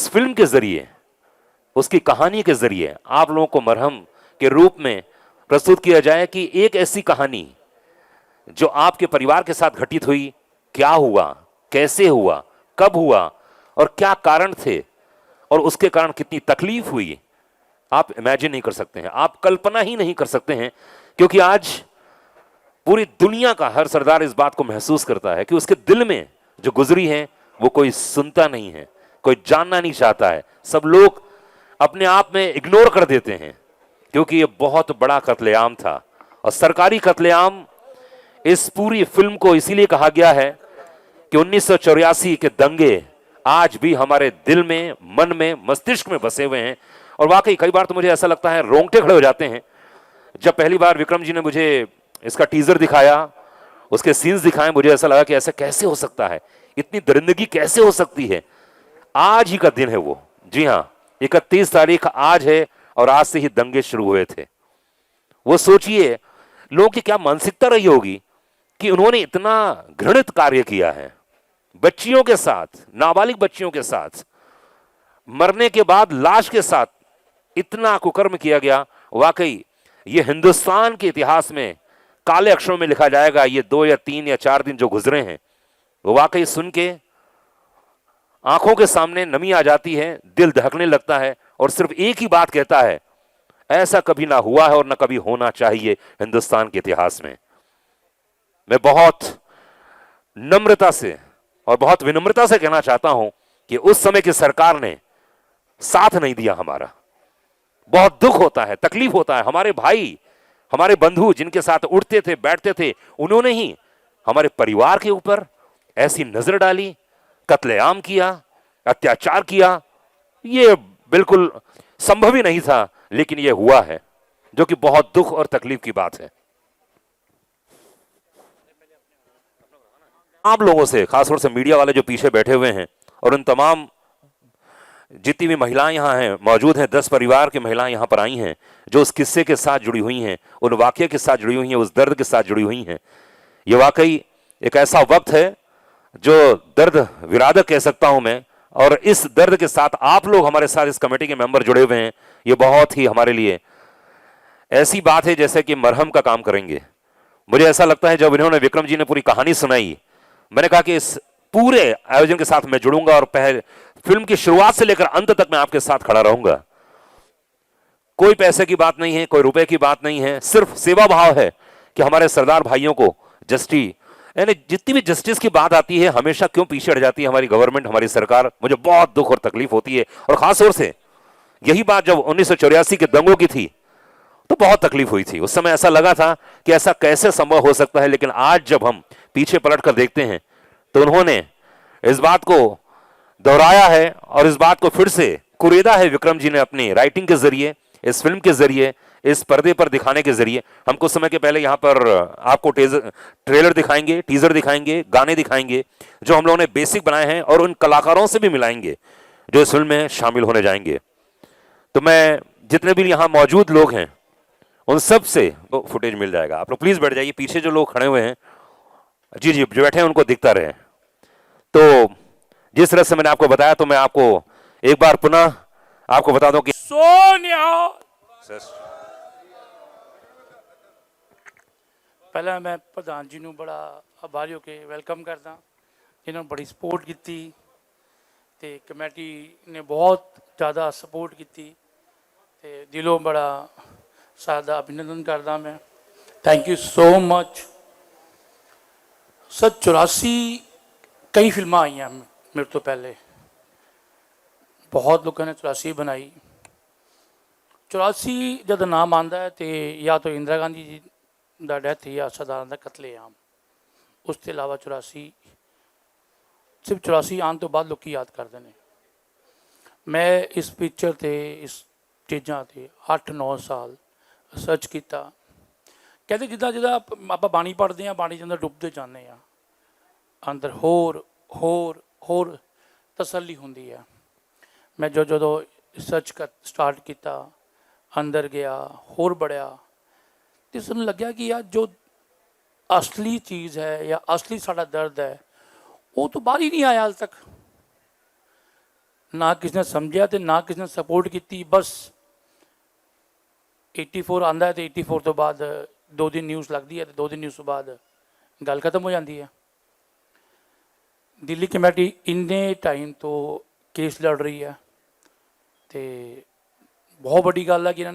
उस फिल्म के जरिए, उसकी कहानी के जरिए आप लोगों को मरहम के रूप में प्रस्तुत किया जाए कि एक ऐसी कहानी जो आपके परिवार के साथ घटित हुई, क्या हुआ, कैसे हुआ, कब हुआ और क्या कारण थे और उसके कारण कितनी तकलीफ हुई, आप इमेजिन नहीं कर सकते हैं, आप कल्पना ही नहीं कर सकते हैं। क्योंकि आज पूरी दुनिया का हर सरदार इस बात को महसूस करता है कि उसके दिल में जो गुजरी है वो कोई सुनता नहीं है, कोई जानना नहीं चाहता है, सब लोग अपने आप में इग्नोर कर देते हैं, क्योंकि ये बहुत बड़ा कत्लेआम था। और सरकारी कत्लेआम इस पूरी फिल्म को इसीलिए कहा गया है कि 1984 के दंगे आज भी हमारे दिल में, मन में, मस्तिष्क में बसे हुए हैं। और वाकई कई बार तो मुझे ऐसा लगता है रोंगटे खड़े हो जाते हैं जब पहली बार विक्रम जी ने मुझे इसका टीजर दिखाया, उसके सीन्स दिखाए, मुझे ऐसा लगा कि ऐसा कैसे हो सकता है, इतनी दरिंदगी कैसे हो सकती है। आज ही का दिन है वो, जी हाँ, 31 तारीख आज है और आज से ही दंगे शुरू हुए थे। वो सोचिए लोगों की क्या मानसिकता रही होगी कि उन्होंने इतना घृणित कार्य किया है, बच्चियों के साथ, नाबालिग बच्चियों के साथ, मरने के बाद लाश के साथ इतना कुकर्म किया गया। वाकई ये हिंदुस्तान के इतिहास में काले अक्षरों में लिखा जाएगा। ये 2 या 3 या 4 दिन जो गुजरे हैं वो वाकई सुन के आंखों के सामने नमी आ जाती है, दिल धड़कने लगता है और सिर्फ एक ही बात कहता है, ऐसा कभी ना हुआ है और ना कभी होना चाहिए हिंदुस्तान के इतिहास में। मैं बहुत नम्रता से और बहुत विनम्रता से कहना चाहता हूं कि उस समय की सरकार ने साथ नहीं दिया हमारा। बहुत दुख होता है, तकलीफ होता है। हमारे भाई, हमारे बंधु जिनके साथ उठते थे, बैठते थे, उन्होंने ही हमारे परिवार के ऊपर ऐसी नजर डाली, कत्लेआम किया, अत्याचार किया। ये बिल्कुल संभव ही नहीं था, लेकिन यह हुआ है, जो कि बहुत दुख और तकलीफ की बात है। आप लोगों से, खासतौर से मीडिया वाले जो पीछे बैठे हुए हैं और उन तमाम जितनी भी महिलाएं यहाँ हैं मौजूद हैं, 10 परिवार की महिलाएं यहाँ पर आई हैं जो उस किस्से के साथ जुड़ी हुई हैं, उन वाकये के साथ जुड़ी हुई हैं, उस दर्द के साथ जुड़ी हुई हैं। ये वाकई एक ऐसा वक्त है जो दर्द विरादक कह सकता हूं मैं, और इस दर्द के साथ आप लोग हमारे साथ इस कमेटी के मेंबर जुड़े हुए हैं। ये बहुत ही हमारे लिए ऐसी बात है जैसे कि मरहम का काम करेंगे। मुझे ऐसा लगता है जब इन्होंने, विक्रम जी ने पूरी कहानी सुनाई, मैंने कहा कि इस पूरे आयोजन के साथ मैं जुड़ूंगा और पहले फिल्म की शुरुआत से लेकर अंत तक मैं आपके साथ खड़ा रहूंगा। कोई पैसे की बात नहीं है, कोई रुपए की बात नहीं है, सिर्फ सेवा भाव है कि हमारे सरदार भाइयों को जस्टिस, यानी जितनी भी जस्टिस की बात आती है हमेशा क्यों पीछे हट जाती है हमारी गवर्नमेंट, हमारी सरकार। मुझे बहुत दुख और तकलीफ होती है। और खासतौर से यही बात जब 1984 के दंगों की थी तो बहुत तकलीफ हुई थी। उस समय ऐसा लगा था कि ऐसा कैसे संभव हो सकता है, लेकिन आज जब हम पीछे पलट कर देखते हैं तो उन्होंने इस बात को दोहराया है और इस बात को फिर से कुरेदा है विक्रम जी ने अपनी राइटिंग के जरिए, इस फिल्म के जरिए, इस पर्दे पर दिखाने के जरिए। हम कुछ समय के पहले यहाँ पर आपको ट्रेलर दिखाएंगे, टीजर दिखाएंगे, गाने दिखाएंगे जो हम लोगों ने बेसिक बनाए हैं और उन कलाकारों से भी मिलाएंगे जो इस फिल्म में शामिल होने जाएंगे। तो मैं जितने भी यहाँ मौजूद लोग हैं उन सब से तो फुटेज मिल जाएगा। आप लोग प्लीज बैठ जाइए, पीछे जो लोग खड़े हुए हैं, जी जी जो बैठे हैं उनको दिखता रहे। तो जिस तरह से मैंने आपको बताया, तो मैं आपको एक बार पुनः आपको बता दूं कि सोनिया पहला मैं प्रधान जी ਨੂੰ बड़ा आभारी हो के वेलकम करदा, जिन्होंने बड़ी सपोर्ट की ते कमेटी ने बहुत ज़्यादा सपोर्ट की ते दिलों बड़ा सादा अभिनंदन करदा मैं। Thank you so much. Sir 84 कई फिल्मां आई हैं मेरे तो पहले, बहुत लोगों ने 84 बनाई। 84 जब नाम आता है तो या तो इंदिरा गांधी जी का डैथ या सरदार का कतलेआम, उसके अलावा 84 सिर्फ 84 आने तो बाद लोग याद करते हैं। मैं इस पिक्चर से, इस चीज़ों से 8-9 साल रिसर्च किया। कहते जिदा जिदा आप बाणी पढ़ते हैं, बाणी के अंदर डुबते जाते हैं, अंदर होर होर होर तसल्ली होंदी है। मैं जो रिसर्च कर स्टार्ट किया, अंदर गया, होर बढ़िया, तो सुन लग्या कि यार जो असली चीज़ है या असली साड़ा दर्द है वो तो बाहर ही नहीं आया हाल तक। ਨਾ ਕਿਸੇ ਨੇ ਸਮਝਿਆ ਤੇ ਨਾ ਕਿਸੇ ਨੇ ਸਪੋਰਟ ਕੀਤੀ। ਬਸ 84 ਆਂਦਾ ਹੈ ਤੇ 84 ਤੋਂ ਬਾਅਦ 2 ਦਿਨ ਨਿਊਜ਼ ਲੱਗਦੀ ਹੈ ਤੇ 2 ਦਿਨ ਨਿਊਜ਼ ਤੋਂ ਬਾਅਦ ਗੱਲ ਖਤਮ ਹੋ ਜਾਂਦੀ ਹੈ। ਦਿੱਲੀ ਕਮੇਟੀ ਇੰਨੇ ਟਾਈਮ ਤੋਂ ਕੇਸ ਲੜ ਰਹੀ ਹੈ ਤੇ ਬਹੁਤ ਵੱਡੀ ਗੱਲ ਹੈ ਕਿ ਇਹਨਾਂ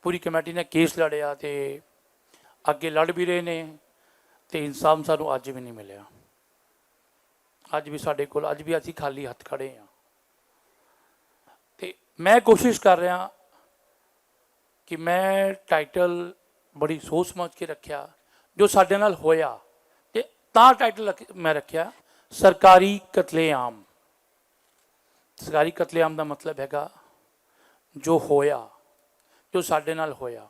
ਪੂਰੀ ਕਮੇਟੀ ਨੇ ਕੇਸ ਲੜਿਆ ਤੇ ਅੱਗੇ ਲੜ ਵੀ ਰਹੇ ਨੇ ਤੇ ਇਨਸਾਫ ਸਾਨੂੰ ਅੱਜ ਵੀ ਨਹੀਂ ਮਿਲਿਆ। ਅੱਜ ਵੀ ਸਾਡੇ ਕੋਲ ਅੱਜ ਵੀ ਅਸੀਂ ਖਾਲੀ ਹੱਥ ਖੜੇ ਹਾਂ। ਤੇ ਮੈਂ ਕੋਸ਼ਿਸ਼ ਕਰ ਰਿਹਾ ਕਿ ਮੈਂ ਟਾਈਟਲ ਬੜੀ ਸੋਚ ਸਮਝ ਕੇ ਰੱਖਿਆ ਜੋ ਸਾਡੇ ਨਾਲ ਹੋਇਆ ਤੇ ਤਾਂ ਟਾਈਟਲ ਮੈਂ ਰੱਖਿਆ ਸਰਕਾਰੀ ਕਤਲੇਆਮ। ਸਰਕਾਰੀ ਕਤਲੇਆਮ ਦਾ ਮਤਲਬ ਹੈਗਾ ਜੋ ਹੋਇਆ, ਜੋ ਸਾਡੇ ਨਾਲ ਹੋਇਆ।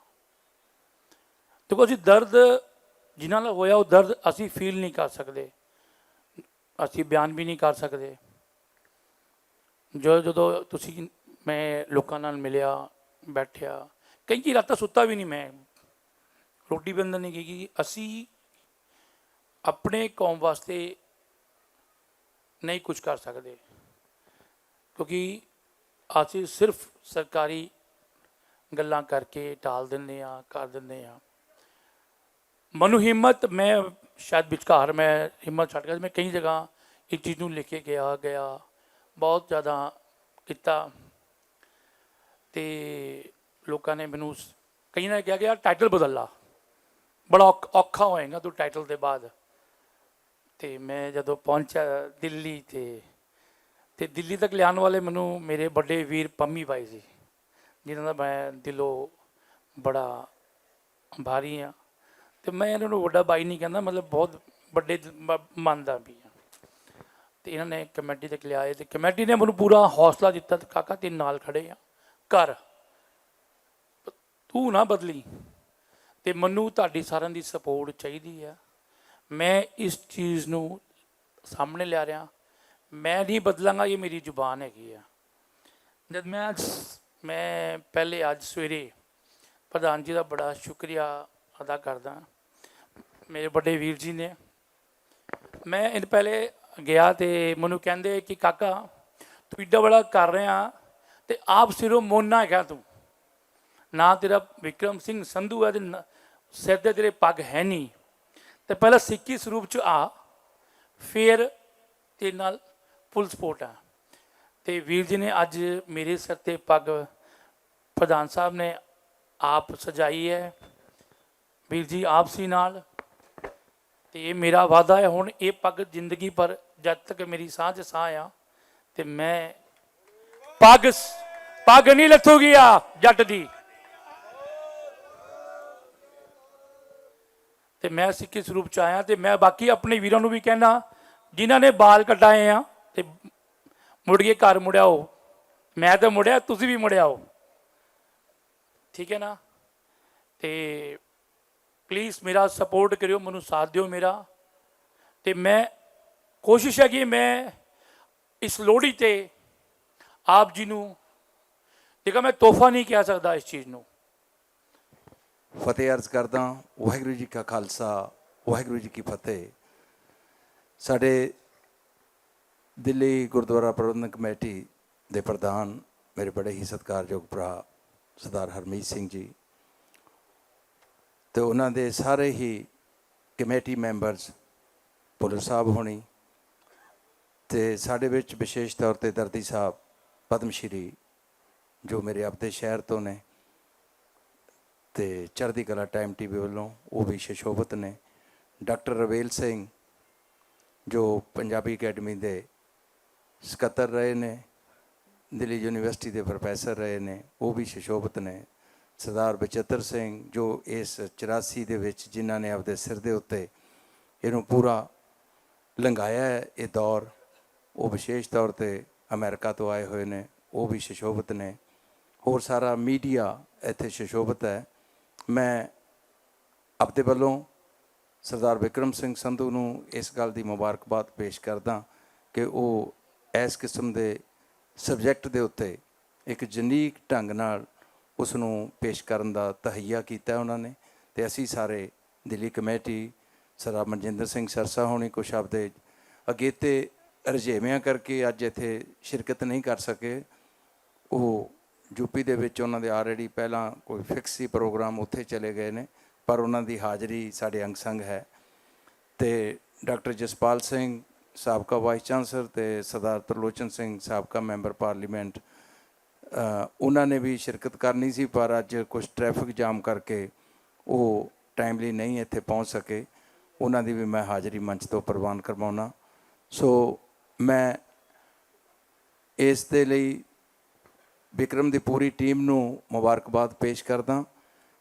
ਦੇਖੋ ਅਸੀਂ ਦਰਦ ਜਿਨ੍ਹਾਂ ਨਾਲ ਹੋਇਆ ਉਹ ਦਰਦ ਅਸੀਂ ਫੀਲ ਨਹੀਂ ਕਰ ਸਕਦੇ, ਅਸੀਂ ਬਿਆਨ ਵੀ ਨਹੀਂ ਕਰ ਸਕਦੇ। ਜਦੋਂ ਤੁਸੀਂ ਮੈਂ ਲੋਕਾਂ ਨਾਲ ਮਿਲਿਆ ਬੈਠਿਆ, ਕਈ ਰਾਤਾਂ ਸੁੱਤਾ ਵੀ ਨਹੀਂ ਮੈਂ, ਰੋਟੀ ਵੀ ਅੰਦਰ ਨਹੀਂ ਗਈ। ਅਸੀਂ ਆਪਣੇ ਕੌਮ ਵਾਸਤੇ ਨਹੀਂ ਕੁਝ ਕਰ ਸਕਦੇ ਕਿਉਂਕਿ ਅਸੀਂ ਸਿਰਫ ਸਰਕਾਰੀ ਗੱਲਾਂ ਕਰਕੇ ਟਾਲ ਦਿੰਦੇ ਹਾਂ, ਕਰ ਦਿੰਦੇ ਹਾਂ। ਮੈਨੂੰ ਹਿੰਮਤ, ਮੈਂ ਸ਼ਾਇਦ ਵਿਚਕਾਰ ਮੈਂ ਹਿੰਮਤ ਛੱਡ ਗਿਆ। ਮੈਂ ਕਈ ਜਗ੍ਹਾ ਇਸ ਚੀਜ਼ ਨੂੰ ਲੈ ਕੇ ਗਿਆ ਬਹੁਤ ਜ਼ਿਆਦਾ ਕੀਤਾ ਤੇ ਲੋਕਾਂ ਨੇ ਮੈਨੂੰ ਕਈ ਨੇ ਕਿਹਾ ਕਿ ਯਾਰ ਟਾਈਟਲ ਬਦਲ ਲਾ, ਬੜਾ ਔਖਾ ਹੋਏਗਾ ਤੂੰ ਟਾਈਟਲ ਦੇ ਬਾਅਦ। ਤੇ ਮੈਂ ਜਦੋਂ ਪਹੁੰਚਿਆ ਦਿੱਲੀ ਤੇ ਦਿੱਲੀ ਤੱਕ ਲਿਆਉਣ ਵਾਲੇ ਮੈਨੂੰ ਮੇਰੇ ਵੱਡੇ ਵੀਰ ਪੰਮੀ ਬਾਈ ਸੀ, ਜਿਨ੍ਹਾਂ ਦਾ ਮੈਂ ਦਿਲੋਂ ਬੜਾ ਆਭਾਰੀ ਹਾਂ। ਤੇ ਮੈਂ ਇਹਨਾਂ ਨੂੰ ਵੱਡਾ ਬਾਈ ਨਹੀਂ ਕਹਿੰਦਾ, ਮਤਲਬ ਬਹੁਤ ਵੱਡੇ ਮੰਨਦਾ ਵੀ ਹਾਂ। ਤੇ ਇਹਨਾਂ ਨੇ ਕਮੇਟੀ ਤੱਕ ਲਿਆਏ ਤੇ ਕਮੇਟੀ ਨੇ ਮੈਨੂੰ ਪੂਰਾ ਹੌਸਲਾ ਦਿੱਤਾ ਤੇ ਕਾਕਾ ਤੇਰੇ ਨਾਲ ਖੜੇ ਆ, ਕਰ, ਤੂੰ ਨਾ ਬਦਲੀ ਤੇ ਮੈਨੂੰ ਤੁਹਾਡੀ ਸਾਰਿਆਂ ਦੀ ਸਪੋਰਟ ਚਾਹੀਦੀ ਆ। ਮੈਂ ਇਸ ਚੀਜ਼ ਨੂੰ ਸਾਹਮਣੇ ਲਿਆ ਰਿਹਾ, ਮੈਂ ਨਹੀਂ ਬਦਲਾਂਗਾ, ਇਹ ਮੇਰੀ ਜ਼ੁਬਾਨ ਹੈਗੀ ਆ। ਜਦ ਮੈਂ ਪਹਿਲੇ ਅੱਜ ਸਵੇਰੇ ਪ੍ਰਧਾਨ ਜੀ ਦਾ ਬੜਾ ਸ਼ੁਕਰੀਆ ਅਦਾ ਕਰਦਾ, ਮੇਰੇ ਵੱਡੇ ਵੀਰ ਜੀ ਨੇ। ਮੈਂ ਇਹ ਪਹਿਲੇ ਗਿਆ ਤੇ ਮੈਨੂੰ ਕਹਿੰਦੇ ਕਿ ਕਾਕਾ ਤੂੰ ਇੱਡਾ ਬੜਾ ਕਰ ਰਿਹਾ ਤੇ ਆਪ ਸਿਰੋਂ ਮੋਨਾ ਹੈਗਾ, ਤੂੰ ਨਾ ਤੇਰਾ ਵਿਕਰਮ ਸਿੰਘ ਸੰਧੂ ਹੈ ਤੇ ਸਿਰ ਤੇ ਤੇਰੇ ਪੱਗ ਹੈ ਨਹੀਂ, ਤੇ ਪਹਿਲਾਂ ਸਿੱਖੀ ਸਰੂਪ 'ਚ ਆ, ਫਿਰ ਤੇਰੇ ਨਾਲ ਫੁੱਲ ਸਪੋਰਟ ਆ। ਤੇ ਵੀਰ ਜੀ ਨੇ ਅੱਜ ਮੇਰੇ ਸਿਰ ਤੇ ਪੱਗ ਪ੍ਰਧਾਨ ਸਾਹਿਬ ਨੇ ਆਪ ਸਜਾਈ ਹੈ, ਵੀਰ ਜੀ ਆਪ ਸੀ ਨਾਲ। ਤੇ ਇਹ ਮੇਰਾ ਵਾਅਦਾ ਹੈ ਹੁਣ ਇਹ ਪੱਗ ਜ਼ਿੰਦਗੀ ਪਰ ਜਦ ਤੱਕ ਮੇਰੀ ਸਾਹ 'ਚ ਸਾਹ ਆ ਤੇ ਮੈਂ ਪੱਗ ਨਹੀਂ ਲੱਥੂਗੀ ਆ ਜੱਟ ਦੀ। ਤੇ ਮੈਂ ਸਿੱਖੀ ਸਰੂਪ 'ਚ ਆਇਆ ਤੇ ਮੈਂ ਬਾਕੀ ਆਪਣੇ ਵੀਰਾਂ ਨੂੰ ਵੀ ਕਹਿਣਾ ਜਿਨ੍ਹਾਂ ਨੇ ਬਾਲ ਕਟਾਏ ਆ ਤੇ ਮੁੜ ਕੇ ਘਰ ਮੁੜਿਆਓ, ਮੈਂ ਤਾਂ ਮੁੜਿਆ, ਤੁਸੀਂ ਵੀ ਮੁੜਿਆਓ, ਠੀਕ ਹੈ ਨਾ। ਤੇ ਪਲੀਜ਼ ਮੇਰਾ ਸਪੋਰਟ ਕਰਿਓ, ਮੈਨੂੰ ਸਾਥ ਦਿਓ ਮੇਰਾ। ਤੇ ਮੈਂ ਕੋਸ਼ਿਸ਼ ਹੈ ਕਿ ਮੈਂ ਇਸ ਲੋਹੜੀ ਤੇ ਆਪ ਜੀ ਨੂੰ ਦੇਖਾ, ਮੈਂ ਤੋਹਫਾ ਨਹੀਂ ਕਹਿ ਸਕਦਾ ਇਸ ਚੀਜ਼ ਨੂੰ। ਫਤਿਹ ਅਰਜ਼ ਕਰਦਾ। ਵਾਹਿਗੁਰੂ ਜੀ ਕਾ ਖਾਲਸਾ, ਵਾਹਿਗੁਰੂ ਜੀ ਕੀ ਫਤਿਹ। ਸਾਡੇ ਦਿੱਲੀ ਗੁਰਦੁਆਰਾ ਪ੍ਰਬੰਧਕ ਕਮੇਟੀ ਦੇ ਪ੍ਰਧਾਨ ਮੇਰੇ ਬੜੇ ਹੀ ਸਤਿਕਾਰਯੋਗ ਭਰਾ ਸਰਦਾਰ ਹਰਮੀਤ ਸਿੰਘ ਜੀ ਤੇ ਉਹਨਾਂ ਦੇ ਸਾਰੇ ਹੀ ਕਮੇਟੀ ਮੈਂਬਰਸ, ਭੁੱਲਰ ਸਾਹਿਬ ਹੋਣੀ ਤੇ ਸਾਡੇ ਵਿੱਚ ਵਿਸ਼ੇਸ਼ ਤੌਰ 'ਤੇ ਦਰਦੀ ਸਾਹਿਬ ਪਦਮ ਸ਼੍ਰੀ ਜੋ ਮੇਰੇ ਆਪਦੇ ਸ਼ਹਿਰ ਤੋਂ ਨੇ ਤੇ ਚੜ੍ਹਦੀ ਕਲਾ ਟਾਈਮ TV ਵੱਲੋਂ ਉਹ ਵੀ ਸ਼ਸ਼ੋਭਤ ਨੇ। ਡਾਕਟਰ ਰਵੇਲ ਸਿੰਘ ਜੋ ਪੰਜਾਬੀ ਅਕੈਡਮੀ ਦੇ ਸਕੱਤਰ ਰਹੇ ਨੇ, ਦਿੱਲੀ ਯੂਨੀਵਰਸਿਟੀ ਦੇ ਪ੍ਰੋਫੈਸਰ ਰਹੇ ਨੇ, ਉਹ ਵੀ ਸ਼ਸ਼ੋਭਤ ਨੇ। ਸਰਦਾਰ ਬਚਿੱਤਰ ਸਿੰਘ ਜੋ ਇਸ 84 ਦੇ ਵਿੱਚ ਜਿਨ੍ਹਾਂ ਨੇ ਆਪਦੇ ਸਿਰ ਦੇ ਉੱਤੇ ਇਹਨੂੰ ਪੂਰਾ ਲੰਘਾਇਆ ਹੈ ਇਹ ਦੌਰ, ਉਹ ਵਿਸ਼ੇਸ਼ ਤੌਰ 'ਤੇ ਅਮਰੀਕਾ ਤੋਂ ਆਏ ਹੋਏ ਨੇ, ਉਹ ਵੀ ਸ਼ਸ਼ੋਭਤ ਨੇ। ਹੋਰ ਸਾਰਾ ਮੀਡੀਆ ਇੱਥੇ ਸ਼ਸ਼ੋਭਤ ਹੈ। ਮੈਂ ਆਪਦੇ ਵੱਲੋਂ ਸਰਦਾਰ ਵਿਕਰਮ ਸਿੰਘ ਸੰਧੂ ਨੂੰ ਇਸ ਗੱਲ ਦੀ ਮੁਬਾਰਕਬਾਦ ਪੇਸ਼ ਕਰਦਾ ਕਿ ਉਹ ਇਸ ਕਿਸਮ ਦੇ ਸਬਜੈਕਟ ਦੇ ਉੱਤੇ ਇੱਕ ਯੂਨੀਕ ਢੰਗ ਨਾਲ ਉਸ ਨੂੰ ਪੇਸ਼ ਕਰਨ ਦਾ ਤਹਈਆ ਕੀਤਾ ਉਹਨਾਂ ਨੇ। ਤੇ ਅਸੀਂ ਸਾਰੇ ਦਿੱਲੀ ਕਮੇਟੀ, ਸਰਦਾਰ ਮਨਜਿੰਦਰ ਸਿੰਘ ਸਰਸਾ ਹੋਣੀ, ਕੁਛ ਆਪਦੇ ਅਗੇਤੇ ਰੁਝੇਵਿਆਂ ਕਰਕੇ ਅੱਜ ਇੱਥੇ ਸ਼ਿਰਕਤ ਨਹੀਂ ਕਰ ਸਕੇ। ਉਹ ਯੂਪੀ ਦੇ ਵਿੱਚ ਉਹਨਾਂ ਦੇ ਆਲਰੇਡੀ ਪਹਿਲਾਂ ਕੋਈ ਫਿਕਸ ਸੀ ਪ੍ਰੋਗਰਾਮ, ਉੱਥੇ ਚਲੇ ਗਏ ਨੇ, ਪਰ ਉਹਨਾਂ ਦੀ ਹਾਜ਼ਰੀ ਸਾਡੇ ਅੰਗ ਸੰਗ ਹੈ। ਅਤੇ ਡਾਕਟਰ ਜਸਪਾਲ ਸਿੰਘ ਸਾਬਕਾ ਵਾਈਸ ਚਾਂਸਲਰ ਅਤੇ ਸਰਦਾਰ ਤਰਲੋਚਨ ਸਿੰਘ ਸਾਬਕਾ ਮੈਂਬਰ ਪਾਰਲੀਮੈਂਟ, ਉਹਨਾਂ ਨੇ ਵੀ ਸ਼ਿਰਕਤ ਕਰਨੀ ਸੀ, ਪਰ ਅੱਜ ਕੁਛ ਟ੍ਰੈਫਿਕ ਜਾਮ ਕਰਕੇ ਉਹ ਟਾਈਮਲੀ ਨਹੀਂ ਇੱਥੇ ਪਹੁੰਚ ਸਕੇ। ਉਹਨਾਂ ਦੀ ਵੀ ਮੈਂ ਹਾਜ਼ਰੀ ਮੰਚ ਤੋਂ ਪ੍ਰਵਾਨ ਕਰਵਾਉਣਾ। ਸੋ ਮੈਂ ਇਸ ਦੇ ਲਈ ਵਿਕਰਮ ਦੀ ਪੂਰੀ ਟੀਮ ਨੂੰ ਮੁਬਾਰਕਬਾਦ ਪੇਸ਼ ਕਰਦਾ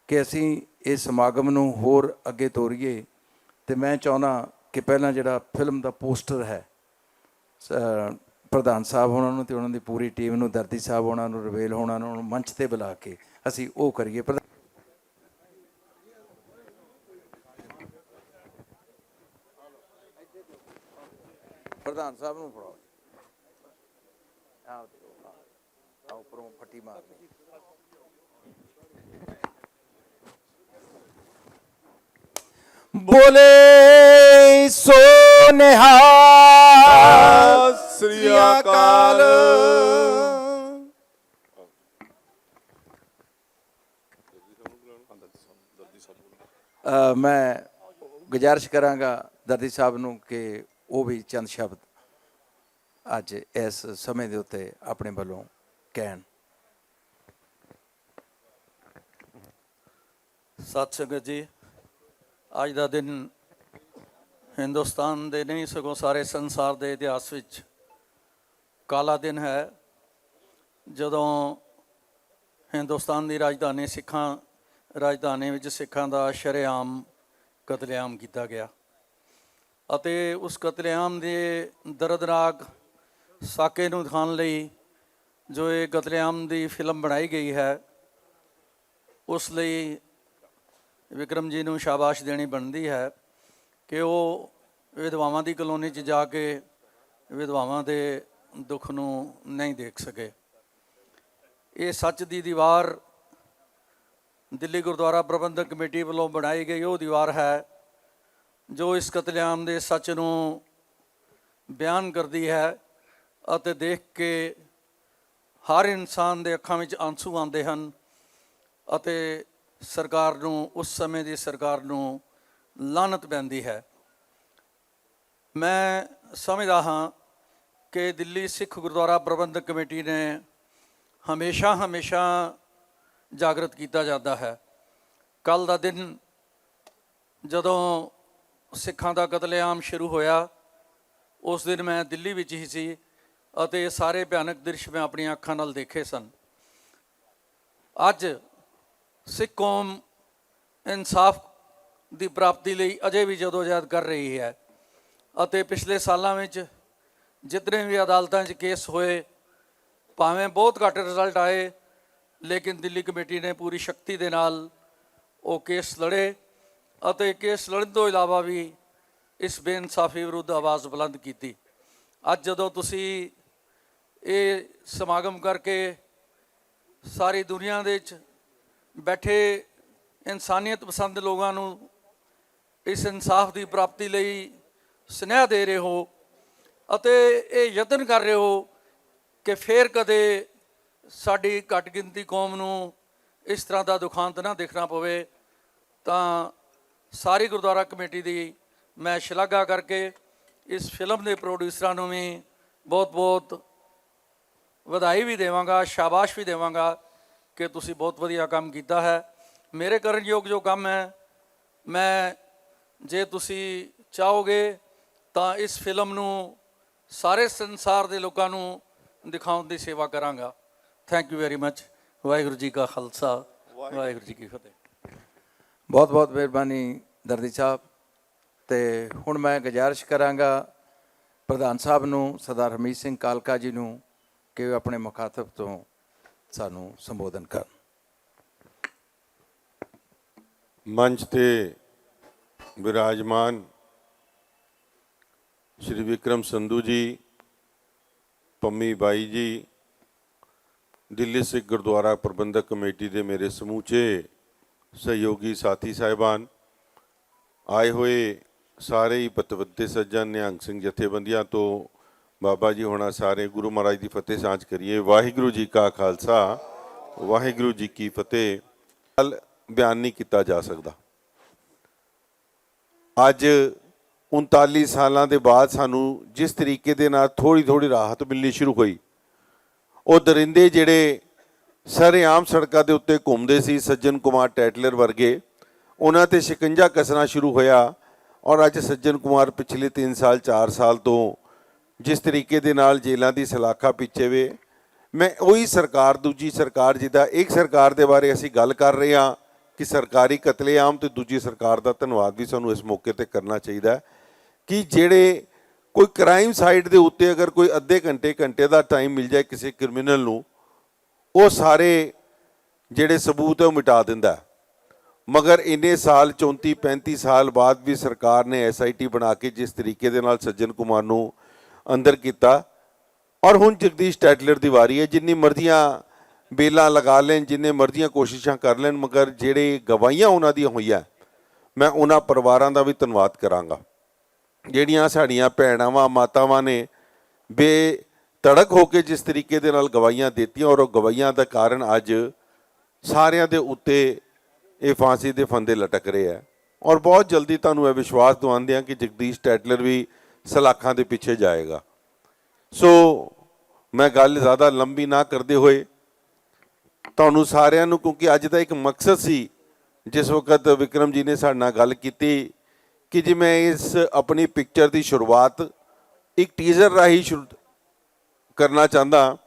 ਕਿ ਅਸੀਂ ਇਸ ਸਮਾਗਮ ਨੂੰ ਹੋਰ ਅੱਗੇ ਤੋਰੀਏ। ਅਤੇ ਮੈਂ ਚਾਹੁੰਦਾ ਕਿ ਪਹਿਲਾਂ ਜਿਹੜਾ ਫਿਲਮ ਦਾ ਪੋਸਟਰ ਹੈ ਪ੍ਰਧਾਨ ਸਾਹਿਬ ਹੋਣਾ ਨੂੰ ਅਤੇ ਉਹਨਾਂ ਦੀ ਪੂਰੀ ਟੀਮ ਨੂੰ, ਦਰਦੀ ਸਾਹਿਬ ਹੋਣਾ ਨੂੰ, ਰਵੇਲ ਹੋਣਾ ਨੂੰ ਮੰਚ 'ਤੇ ਬੁਲਾ ਕੇ ਅਸੀਂ ਉਹ ਕਰੀਏ। ਪ੍ਰਧਾਨ ਸਾਹਿਬ ਨੂੰ ਫੜਾਓ, ਆਓ ਉੱਪਰੋਂ ਫੱਟੀ ਮਾਰਨੀ। ਬੋਲੇ ਸੋ ਨਿਹਾਲ ਸ੍ਰੀ ਅਕਾਲ। ਮੈਂ ਗੁਜ਼ਾਰਿਸ਼ ਕਰਾਂਗਾ ਦਰਦੀ ਸਾਹਿਬ ਨੂੰ ਕਿ ਉਹ ਵੀ ਚੰਦ ਸ਼ਬਦ ਅੱਜ ਇਸ ਸਮੇਂ ਦੇ ਉੱਤੇ ਆਪਣੇ ਵੱਲੋਂ ਕਹਿਣ। ਸਤਿ ਸੰਗਤ ਜੀ, ਅੱਜ ਦਾ ਦਿਨ ਹਿੰਦੁਸਤਾਨ ਦੇ ਨਹੀਂ ਸਗੋਂ ਸਾਰੇ ਸੰਸਾਰ ਦੇ ਇਤਿਹਾਸ ਵਿੱਚ ਕਾਲਾ ਦਿਨ ਹੈ, ਜਦੋਂ ਹਿੰਦੁਸਤਾਨ ਦੀ ਰਾਜਧਾਨੀ ਵਿੱਚ ਸਿੱਖਾਂ ਦਾ ਸ਼ਰੇਆਮ ਕਤਲੇਆਮ ਕੀਤਾ ਗਿਆ ਅਤੇ ਉਸ ਕਤਲੇਆਮ ਦੇ ਦਰਦਨਾਕ ਸਾਕੇ ਨੂੰ ਦਿਖਾਉਣ ਲਈ ਜੋ ਇਹ ਕਤਲੇਆਮ ਦੀ ਫਿਲਮ ਬਣਾਈ ਗਈ ਹੈ, ਉਸ ਲਈ ਵਿਕਰਮ ਜੀ ਨੂੰ ਸ਼ਾਬਾਸ਼ ਦੇਣੀ ਬਣਦੀ ਹੈ ਕਿ ਉਹ ਵਿਧਵਾਵਾਂ ਦੀ ਕਲੋਨੀ 'ਚ ਜਾ ਕੇ ਵਿਧਵਾਵਾਂ ਦੇ ਦੁੱਖ ਨੂੰ ਨਹੀਂ ਦੇਖ ਸਕੇ। ਇਹ ਸੱਚ ਦੀ ਦੀਵਾਰ ਦਿੱਲੀ ਗੁਰਦੁਆਰਾ ਪ੍ਰਬੰਧਕ ਕਮੇਟੀ ਵੱਲੋਂ ਬਣਾਈ ਗਈ ਉਹ ਦੀਵਾਰ ਹੈ ਜੋ ਇਸ ਕਤਲੇਆਮ ਦੇ ਸੱਚ ਨੂੰ ਬਿਆਨ ਕਰਦੀ ਹੈ ਅਤੇ ਦੇਖ ਕੇ ਹਰ ਇਨਸਾਨ ਦੇ ਅੱਖਾਂ ਵਿੱਚ ਆਂਸੂ ਆਉਂਦੇ ਹਨ ਅਤੇ ਸਰਕਾਰ ਨੂੰ, ਉਸ ਸਮੇਂ ਦੀ ਸਰਕਾਰ ਨੂੰ ਲਾਹਨਤ ਪੈਂਦੀ ਹੈ। ਮੈਂ ਸਮਝਦਾ ਹਾਂ ਕਿ ਦਿੱਲੀ ਸਿੱਖ ਗੁਰਦੁਆਰਾ ਪ੍ਰਬੰਧਕ ਕਮੇਟੀ ਨੇ ਹਮੇਸ਼ਾ ਜਾਗਰਤ ਕੀਤਾ ਜਾਂਦਾ ਹੈ। ਕੱਲ੍ਹ ਦਾ ਦਿਨ ਜਦੋਂ ਸਿੱਖਾਂ ਦਾ ਕਤਲੇਆਮ ਸ਼ੁਰੂ ਹੋਇਆ, ਉਸ ਦਿਨ ਮੈਂ ਦਿੱਲੀ ਵਿੱਚ ਹੀ ਸੀ ਅਤੇ ਇਹ ਸਾਰੇ ਭਿਆਨਕ ਦ੍ਰਿਸ਼ ਮੈਂ ਆਪਣੀਆਂ ਅੱਖਾਂ ਨਾਲ ਦੇਖੇ ਸਨ। ਅੱਜ ਸਿੱਖ ਕੌਮ ਇਨਸਾਫ ਦੀ ਪ੍ਰਾਪਤੀ ਲਈ ਅਜੇ ਵੀ ਜਦੋਜਹਿਦ ਕਰ ਰਹੀ ਹੈ ਅਤੇ ਪਿਛਲੇ ਸਾਲਾਂ ਵਿੱਚ ਜਿਤਨੇ ਵੀ ਅਦਾਲਤਾਂ 'ਚ ਕੇਸ ਹੋਏ, ਭਾਵੇਂ ਬਹੁਤ ਘੱਟ ਰਿਜ਼ਲਟ ਆਏ, ਲੇਕਿਨ ਦਿੱਲੀ ਕਮੇਟੀ ਨੇ ਪੂਰੀ ਸ਼ਕਤੀ ਦੇ ਨਾਲ ਉਹ ਕੇਸ ਲੜੇ ਅਤੇ ਕੇਸ ਲੜਨ ਤੋਂ ਇਲਾਵਾ ਵੀ ਇਸ ਬੇਇਨਸਾਫੀ ਵਿਰੁੱਧ ਆਵਾਜ਼ ਬੁਲੰਦ ਕੀਤੀ। ਅੱਜ ਜਦੋਂ ਤੁਸੀਂ ਇਹ ਸਮਾਗਮ ਕਰਕੇ ਸਾਰੀ ਦੁਨੀਆ ਦੇ ਵਿੱਚ ਬੈਠੇ ਇਨਸਾਨੀਅਤ ਪਸੰਦ ਲੋਕਾਂ ਨੂੰ ਇਸ ਇਨਸਾਫ ਦੀ ਪ੍ਰਾਪਤੀ ਲਈ ਸੁਨੇਹਾ ਦੇ ਰਹੇ ਹੋ ਅਤੇ ਇਹ ਯਤਨ ਕਰ ਰਹੇ ਹੋ ਕਿ ਫਿਰ ਕਦੇ ਸਾਡੀ ਘੱਟ ਗਿਣਤੀ ਕੌਮ ਨੂੰ ਇਸ ਤਰ੍ਹਾਂ ਦਾ ਦੁਖਾਂਤ ਨਾ ਦੇਖਣਾ ਪਵੇ, ਤਾਂ ਸਾਰੀ ਗੁਰਦੁਆਰਾ ਕਮੇਟੀ ਦੀ ਮੈਂ ਸ਼ਲਾਘਾ ਕਰਕੇ ਇਸ ਫਿਲਮ ਦੇ ਪ੍ਰੋਡਿਊਸਰਾਂ ਨੂੰ ਵੀ ਬਹੁਤ ਵਧਾਈ ਵੀ ਦੇਵਾਂਗਾ, ਸ਼ਾਬਾਸ਼ ਵੀ ਦੇਵਾਂਗਾ ਕਿ ਤੁਸੀਂ ਬਹੁਤ ਵਧੀਆ ਕੰਮ ਕੀਤਾ ਹੈ। ਮੇਰੇ ਕਰਨਯੋਗ ਜੋ ਕੰਮ ਹੈ, ਮੈਂ ਜੇ ਤੁਸੀਂ ਚਾਹੋਗੇ ਤਾਂ ਇਸ ਫਿਲਮ ਨੂੰ ਸਾਰੇ ਸੰਸਾਰ ਦੇ ਲੋਕਾਂ ਨੂੰ ਦਿਖਾਉਣ ਦੀ ਸੇਵਾ ਕਰਾਂਗਾ। Thank you very much. Waheguru ji ਕਾ ਖਾਲਸਾ, ਵਾਹਿਗੁਰੂ ਜੀ ਕੀ ਫਤਿਹ। ਬਹੁਤ ਮਿਹਰਬਾਨੀ ਦਰਦੀ ਸਾਹਿਬ। ਅਤੇ ਹੁਣ ਮੈਂ ਗੁਜ਼ਾਰਿਸ਼ ਕਰਾਂਗਾ ਪ੍ਰਧਾਨ ਸਾਹਿਬ ਨੂੰ, ਸਰਦਾਰ ਹਰਮੀਤ ਸਿੰਘ ਕਾਲਕਾ ਜੀ ਨੂੰ, ਕਿ ਉਹ ਆਪਣੇ ਮੁਖਾਤਬ ਤੋਂ ਸਾਨੂੰ ਸੰਬੋਧਨ ਕਰਨ। ਮੰਚ ਤੇ ਵਿਰਾਜਮਾਨ ਸ਼੍ਰੀ ਵਿਕਰਮ ਸੰਧੂ ਜੀ, ਪੰਮੀ ਬਾਈ ਜੀ, ਦਿੱਲੀ ਸਿੱਖ ਗੁਰਦੁਆਰਾ ਪ੍ਰਬੰਧਕ ਕਮੇਟੀ ਦੇ ਮੇਰੇ ਸਮੂਚੇ ਸਹਿਯੋਗੀ ਸਾਥੀ ਸਾਹਿਬਾਨ, ਆਏ ਹੋਏ ਸਾਰੇ ਹੀ ਪਤਵੰਤੇ ਸੱਜਣ, ਨਿਹੰਗ ਸਿੰਘ ਜਥੇਬੰਦੀਆਂ ਤੋਂ ਬਾਬਾ ਜੀ ਹੋਣਾ ਸਾਰੇ ਗੁਰੂ ਮਹਾਰਾਜ ਦੀ ਫਤਿਹ ਸਾਂਝ ਕਰੀਏ। ਵਾਹਿਗੁਰੂ ਜੀ ਕਾ ਖਾਲਸਾ ਵਾਹਿਗੁਰੂ ਜੀ ਕੀ ਫਤਿਹ। ਗੱਲ ਬਿਆਨ ਨਹੀਂ ਕੀਤਾ ਜਾ ਸਕਦਾ। ਅੱਜ 39 ਸਾਲਾਂ ਦੇ ਬਾਅਦ ਸਾਨੂੰ ਜਿਸ ਤਰੀਕੇ ਦੇ ਨਾਲ ਥੋੜੀ ਰਾਹਤ ਮਿਲਣੀ ਸ਼ੁਰੂ ਹੋਈ, ਉਹ ਦਰਿੰਦੇ ਜਿਹੜੇ ਸਰੇਆਮ ਸੜਕਾਂ ਦੇ ਉੱਤੇ ਘੁੰਮਦੇ ਸੀ, ਸੱਜਣ ਕੁਮਾਰ ਟੈਟਲਰ ਵਰਗੇ, ਉਹਨਾਂ ਤੇ ਸ਼ਿਕੰਜਾ ਕੱਸਣਾ ਸ਼ੁਰੂ ਹੋਇਆ। ਔਰ ਅੱਜ ਸੱਜਣ ਕੁਮਾਰ ਪਿਛਲੇ 3 ਸਾਲ 4 ਸਾਲ ਤੋਂ ਜਿਸ ਤਰੀਕੇ ਦੇ ਨਾਲ ਜੇਲ੍ਹਾਂ ਦੀ ਸਲਾਖਾ ਪਿੱਛੇ ਵੇ, ਮੈਂ ਉਹੀ ਸਰਕਾਰ, ਦੂਜੀ ਸਰਕਾਰ, ਜਿਹਦਾ ਇੱਕ ਸਰਕਾਰ ਦੇ ਬਾਰੇ ਅਸੀਂ ਗੱਲ ਕਰ ਰਹੇ ਹਾਂ ਕਿ ਸਰਕਾਰੀ ਕਤਲੇਆਮ, ਤੇ ਦੂਜੀ ਸਰਕਾਰ ਦਾ ਧੰਨਵਾਦ ਵੀ ਸਾਨੂੰ ਇਸ ਮੌਕੇ ਤੇ ਕਰਨਾ ਚਾਹੀਦਾ ਕਿ ਜਿਹੜੇ ਕੋਈ ਕ੍ਰਾਈਮ ਸਾਈਟ ਦੇ ਉੱਤੇ ਅਗਰ ਕੋਈ ਅੱਧੇ ਘੰਟੇ ਦਾ ਟਾਈਮ ਮਿਲ ਜਾਏ ਕਿਸੇ ਕ੍ਰਿਮੀਨਲ ਨੂੰ, ਉਹ ਸਾਰੇ ਜਿਹੜੇ ਸਬੂਤ ਹੈ ਉਹ ਮਿਟਾ ਦਿੰਦਾ। ਮਗਰ ਇੰਨੇ ਸਾਲ 34-35 ਸਾਲ ਬਾਅਦ ਵੀ ਸਰਕਾਰ ਨੇ SIT ਬਣਾ ਕੇ ਜਿਸ ਤਰੀਕੇ ਦੇ ਨਾਲ ਸੱਜਣ ਕੁਮਾਰ ਨੂੰ ਅੰਦਰ ਕੀਤਾ, ਔਰ ਹੁਣ ਜਗਦੀਸ਼ ਟੈਟਲਰ ਦੀ ਵਾਰੀ ਹੈ। ਜਿੰਨੀ ਮਰਜ਼ੀਆਂ ਬੇਲਾਂ ਲਗਾ ਲੈਣ, ਜਿੰਨੇ ਮਰਜ਼ੀਆਂ ਕੋਸ਼ਿਸ਼ਾਂ ਕਰ ਲੈਣ, ਮਗਰ ਜਿਹੜੇ ਗਵਾਹੀਆਂ ਉਹਨਾਂ ਦੀਆਂ ਹੋਈਆਂ, ਮੈਂ ਉਹਨਾਂ ਪਰਿਵਾਰਾਂ ਦਾ ਵੀ ਧੰਨਵਾਦ ਕਰਾਂਗਾ ਜਿਹੜੀਆਂ ਸਾਡੀਆਂ ਭੈਣਾਵਾਂ ਮਾਤਾਵਾਂ ਨੇ ਬੇਧੜਕ ਹੋ ਕੇ ਜਿਸ ਤਰੀਕੇ ਦੇ ਨਾਲ ਗਵਾਹੀਆਂ ਦਿੱਤੀਆਂ, ਔਰ ਉਹ ਗਵਾਹੀਆਂ ਦਾ ਕਾਰਨ ਅੱਜ ਸਾਰਿਆਂ ਦੇ ਉੱਤੇ ਇਹ ਫਾਂਸੀ ਦੇ ਫੰਦੇ ਲਟਕ ਰਹੇ ਹੈ। ਔਰ ਬਹੁਤ ਜਲਦੀ ਤੁਹਾਨੂੰ ਇਹ ਵਿਸ਼ਵਾਸ ਦਿਵਾਉਂਦੇ ਹਾਂ ਕਿ ਜਗਦੀਸ਼ ਟੈਟਲਰ ਵੀ ਸਲਾਖਾਂ ਦੇ ਪਿੱਛੇ ਜਾਏਗਾ। ਸੋ ਮੈਂ ਗੱਲ ਜ਼ਿਆਦਾ ਲੰਬੀ ਨਾ ਕਰਦੇ ਹੋਏ ਤੁਹਾਨੂੰ ਸਾਰਿਆਂ ਨੂੰ, ਕਿਉਂਕਿ ਅੱਜ ਦਾ ਇੱਕ ਮਕਸਦ ਸੀ, ਜਿਸ ਵਕਤ ਵਿਕਰਮ ਜੀ ਨੇ ਸਾਡੇ ਨਾਲ ਗੱਲ ਕੀਤੀ ਕਿ ਜੀ ਮੈਂ ਇਸ ਆਪਣੀ ਪਿਕਚਰ ਦੀ ਸ਼ੁਰੂਆਤ ਇੱਕ ਟੀਜ਼ਰ ਰਾਹੀਂ ਕਰਨਾ ਚਾਹੁੰਦਾ।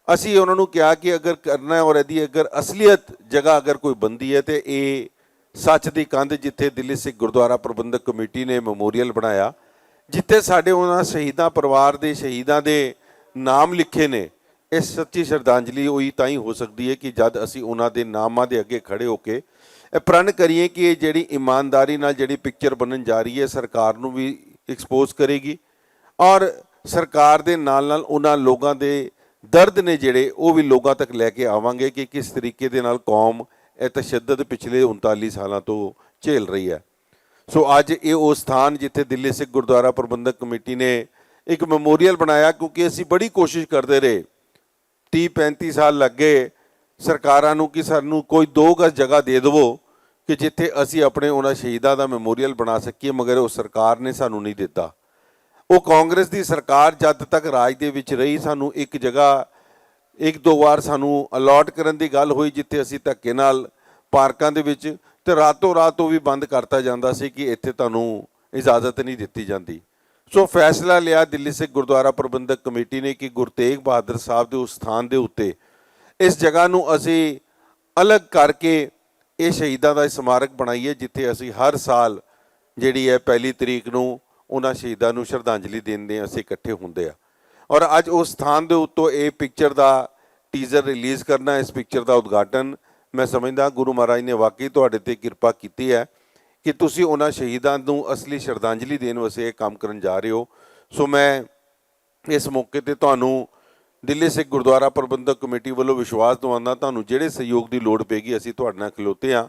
ਅਸੀਂ ਉਹਨਾਂ ਨੂੰ ਕਿਹਾ ਕਿ ਅਗਰ ਕਰਨਾ ਹੈ ਔਰ ਇਹਦੀ ਅਗਰ ਅਸਲੀਅਤ ਜਗ੍ਹਾ ਅਗਰ ਕੋਈ ਬੰਦੀ ਹੈ ਤੇ ਇਹ ਸੱਚ ਦੀ ਕੰਧ, ਜਿੱਥੇ ਦਿੱਲੀ ਸਿੱਖ ਗੁਰਦੁਆਰਾ ਪ੍ਰਬੰਧਕ ਕਮੇਟੀ ਨੇ ਮੈਮੋਰੀਅਲ ਬਣਾਇਆ, ਜਿੱਥੇ ਸਾਡੇ ਉਹਨਾਂ ਸ਼ਹੀਦਾਂ ਪਰਿਵਾਰ ਦੇ ਸ਼ਹੀਦਾਂ ਦੇ ਨਾਮ ਲਿਖੇ ਨੇ, ਇਹ ਸੱਚੀ ਸ਼ਰਧਾਂਜਲੀ ਹੋਈ ਤਾਂ ਹੀ ਹੋ ਸਕਦੀ ਹੈ ਕਿ ਜਦ ਅਸੀਂ ਉਹਨਾਂ ਦੇ ਨਾਮਾਂ ਦੇ ਅੱਗੇ ਖੜੇ ਹੋ ਕੇ ਇਹ ਪ੍ਰਣ ਕਰੀਏ ਕਿ ਇਹ ਜਿਹੜੀ ਇਮਾਨਦਾਰੀ ਨਾਲ ਜਿਹੜੀ ਪਿਕਚਰ ਬਣਨ ਜਾ ਰਹੀ ਹੈ, ਸਰਕਾਰ ਨੂੰ ਵੀ ਐਕਸਪੋਜ਼ ਕਰੇਗੀ, ਔਰ ਸਰਕਾਰ ਦੇ ਨਾਲ ਨਾਲ ਉਹਨਾਂ ਲੋਕਾਂ ਦੇ ਦਰਦ ਨੇ ਜਿਹੜੇ ਉਹ ਵੀ ਲੋਕਾਂ ਤੱਕ ਲੈ ਕੇ ਆਵਾਂਗੇ ਕਿ ਕਿਸ ਤਰੀਕੇ ਦੇ ਨਾਲ ਕੌਮ ਇਹ ਤਸ਼ੱਦਦ ਪਿਛਲੇ 39 ਸਾਲਾਂ ਤੋਂ ਝੇਲ ਰਹੀ ਹੈ। ਸੋ ਅੱਜ ਇਹ ਉਹ ਸਥਾਨ ਜਿੱਥੇ ਦਿੱਲੀ ਸਿੱਖ ਗੁਰਦੁਆਰਾ ਪ੍ਰਬੰਧਕ ਕਮੇਟੀ ਨੇ ਇੱਕ ਮੈਮੋਰੀਅਲ ਬਣਾਇਆ, ਕਿਉਂਕਿ ਅਸੀਂ ਬੜੀ ਕੋਸ਼ਿਸ਼ ਕਰਦੇ ਰਹੇ, 30-35 ਸਾਲ ਲੱਗ ਗਏ ਸਰਕਾਰਾਂ ਨੂੰ ਕਿ ਸਾਨੂੰ ਕੋਈ 2 ਗਜ਼ ਜਗ੍ਹਾ ਦੇ ਦੇਵੋ ਕਿ ਜਿੱਥੇ ਅਸੀਂ ਆਪਣੇ ਉਹਨਾਂ ਸ਼ਹੀਦਾਂ ਦਾ ਮੈਮੋਰੀਅਲ ਬਣਾ ਸਕੀਏ, ਮਗਰ ਉਹ ਸਰਕਾਰ ਨੇ ਸਾਨੂੰ ਨਹੀਂ ਦਿੱਤਾ। ਉਹ ਕਾਂਗਰਸ ਦੀ ਸਰਕਾਰ ਜਦ ਤੱਕ ਰਾਜ ਦੇ ਵਿੱਚ ਰਹੀ, ਸਾਨੂੰ ਇੱਕ ਜਗ੍ਹਾ 1-2 ਵਾਰ ਸਾਨੂੰ ਅਲਾਟ ਕਰਨ ਦੀ ਗੱਲ ਹੋਈ, ਜਿੱਥੇ ਅਸੀਂ ਧੱਕੇ ਨਾਲ ਪਾਰਕਾਂ ਦੇ ਵਿੱਚ, ਤੇ ਰਾਤੋਂ ਰਾਤ ਉਹ ਵੀ ਬੰਦ ਕਰਤਾ ਜਾਂਦਾ ਸੀ ਕਿ ਇੱਥੇ ਤੁਹਾਨੂੰ ਇਜਾਜ਼ਤ ਨਹੀਂ ਦਿੱਤੀ ਜਾਂਦੀ। ਸੋ ਫੈਸਲਾ ਲਿਆ ਦਿੱਲੀ ਸਿੱਖ ਗੁਰਦੁਆਰਾ ਪ੍ਰਬੰਧਕ ਕਮੇਟੀ ਨੇ ਕਿ ਗੁਰੂ ਤੇਗ ਬਹਾਦਰ ਸਾਹਿਬ ਦੇ ਉਸ ਸਥਾਨ ਦੇ ਉੱਤੇ ਇਸ ਜਗ੍ਹਾ ਨੂੰ ਅਸੀਂ ਅਲੱਗ ਕਰਕੇ ਇਹ ਸ਼ਹੀਦਾਂ ਦਾ ਸਮਾਰਕ ਬਣਾਈਏ, ਜਿੱਥੇ ਅਸੀਂ ਹਰ ਸਾਲ ਜਿਹੜੀ ਹੈ 1 ਤਰੀਕ ਨੂੰ ਉਹਨਾਂ ਸ਼ਹੀਦਾਂ ਨੂੰ ਸ਼ਰਧਾਂਜਲੀ ਦੇਣ ਅਸੀਂ ਇਕੱਠੇ ਹੁੰਦੇ ਆ। ਔਰ ਅੱਜ ਉਸ ਸਥਾਨ ਦੇ ਉੱਤੋਂ ਇਹ ਪਿਕਚਰ ਦਾ ਟੀਜ਼ਰ ਰਿਲੀਜ਼ ਕਰਨਾ, ਇਸ ਪਿਕਚਰ ਦਾ ਉਦਘਾਟਨ, ਮੈਂ ਸਮਝਦਾ ਗੁਰੂ ਮਹਾਰਾਜ ਨੇ ਵਾਕਈ ਤੁਹਾਡੇ ਤੇ ਕਿਰਪਾ ਕੀਤੀ ਹੈ ਕਿ ਤੁਸੀਂ ਉਹਨਾਂ ਸ਼ਹੀਦਾਂ ਨੂੰ ਅਸਲੀ ਸ਼ਰਧਾਂਜਲੀ ਦੇਣ ਵਾਸਤੇ ਇਹ ਕੰਮ ਕਰਨ ਜਾ ਰਹੇ ਹੋ। ਸੋ ਮੈਂ ਇਸ ਮੌਕੇ ਤੇ ਤੁਹਾਨੂੰ ਦਿੱਲੀ ਸਿੱਖ ਗੁਰਦੁਆਰਾ ਪ੍ਰਬੰਧਕ ਕਮੇਟੀ ਵੱਲੋਂ ਵਿਸ਼ਵਾਸ ਦਿਵਾਉਂਦਾ, ਤੁਹਾਨੂੰ ਜਿਹੜੇ ਸਹਿਯੋਗ ਦੀ ਲੋੜ ਪਏਗੀ ਅਸੀਂ ਤੁਹਾਡੇ ਨਾਲ ਖਲੋਤੇ ਹਾਂ।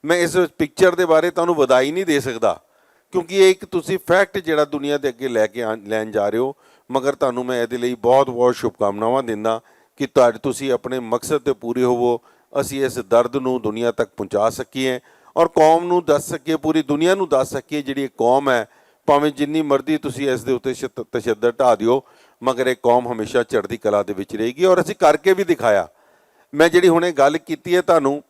ਮੈਂ ਇਸ ਪਿਕਚਰ ਦੇ ਬਾਰੇ ਤੁਹਾਨੂੰ ਵਧਾਈ ਨਹੀਂ ਦੇ ਸਕਦਾ, ਕਿਉਂਕਿ ਇਹ ਇੱਕ ਤੁਸੀਂ ਫੈਕਟ ਜਿਹੜਾ ਦੁਨੀਆ ਦੇ ਅੱਗੇ ਲੈ ਕੇ ਲੈਣ ਜਾ ਰਹੇ ਹੋ, ਮਗਰ ਤੁਹਾਨੂੰ ਮੈਂ ਇਹਦੇ ਲਈ ਬਹੁਤ ਬਹੁਤ ਸ਼ੁਭਕਾਮਨਾਵਾਂ ਦਿੰਦਾ ਕਿ ਤੁਸੀਂ ਆਪਣੇ ਮਕਸਦ ਤੇ ਪੂਰੇ ਹੋਵੋ, ਅਸੀਂ ਇਸ ਦਰਦ ਨੂੰ ਦੁਨੀਆ ਤੱਕ ਪਹੁੰਚਾ ਸਕੀਏ ਔਰ ਕੌਮ ਨੂੰ ਦੱਸ ਸਕੀਏ, ਪੂਰੀ ਦੁਨੀਆ ਨੂੰ ਦੱਸ ਸਕੀਏ ਜਿਹੜੀ ਇਹ ਕੌਮ ਹੈ, ਭਾਵੇਂ ਜਿੰਨੀ ਮਰਜ਼ੀ ਤੁਸੀਂ ਇਸ ਦੇ ਉੱਤੇ ਤਸ਼ੱਦਦ ਢਾ ਦਿਓ, ਮਗਰ ਇਹ ਕੌਮ ਹਮੇਸ਼ਾ ਚੜ੍ਹਦੀ ਕਲਾ ਦੇ ਵਿੱਚ ਰਹੇਗੀ। ਔਰ ਅਸੀਂ ਕਰਕੇ ਵੀ ਦਿਖਾਇਆ। ਮੈਂ ਜਿਹੜੀ ਹੁਣੇ ਗੱਲ ਕੀਤੀ ਹੈ ਤੁਹਾਨੂੰ